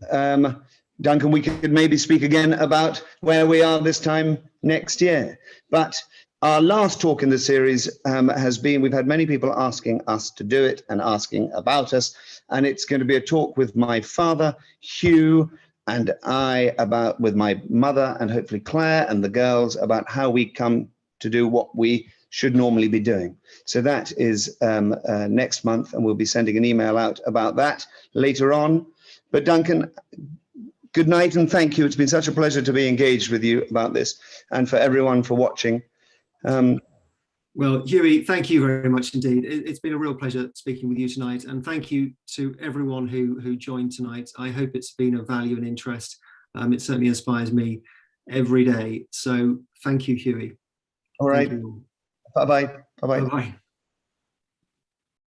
Speaker 1: we could maybe speak again about where we are this time next year. But our last talk in the series has been, we've had many people asking us to do it and asking about us. And it's going to be a talk with my father, Hugh, and I with my mother and hopefully Claire and the girls about how we come to do what we should normally be doing. So that is next month, and we'll be sending an email out about that later on. But Duncan, good night and thank you. It's been such a pleasure to be engaged with you about this, and for everyone for watching.
Speaker 2: Well, Hughie, thank you very much indeed. It's been a real pleasure speaking with you tonight, and thank you to everyone who joined tonight. I hope it's been of value and interest. It certainly inspires me every day. So thank you, Hughie.
Speaker 1: All right. Bye-bye. Bye-bye.
Speaker 2: Bye-bye.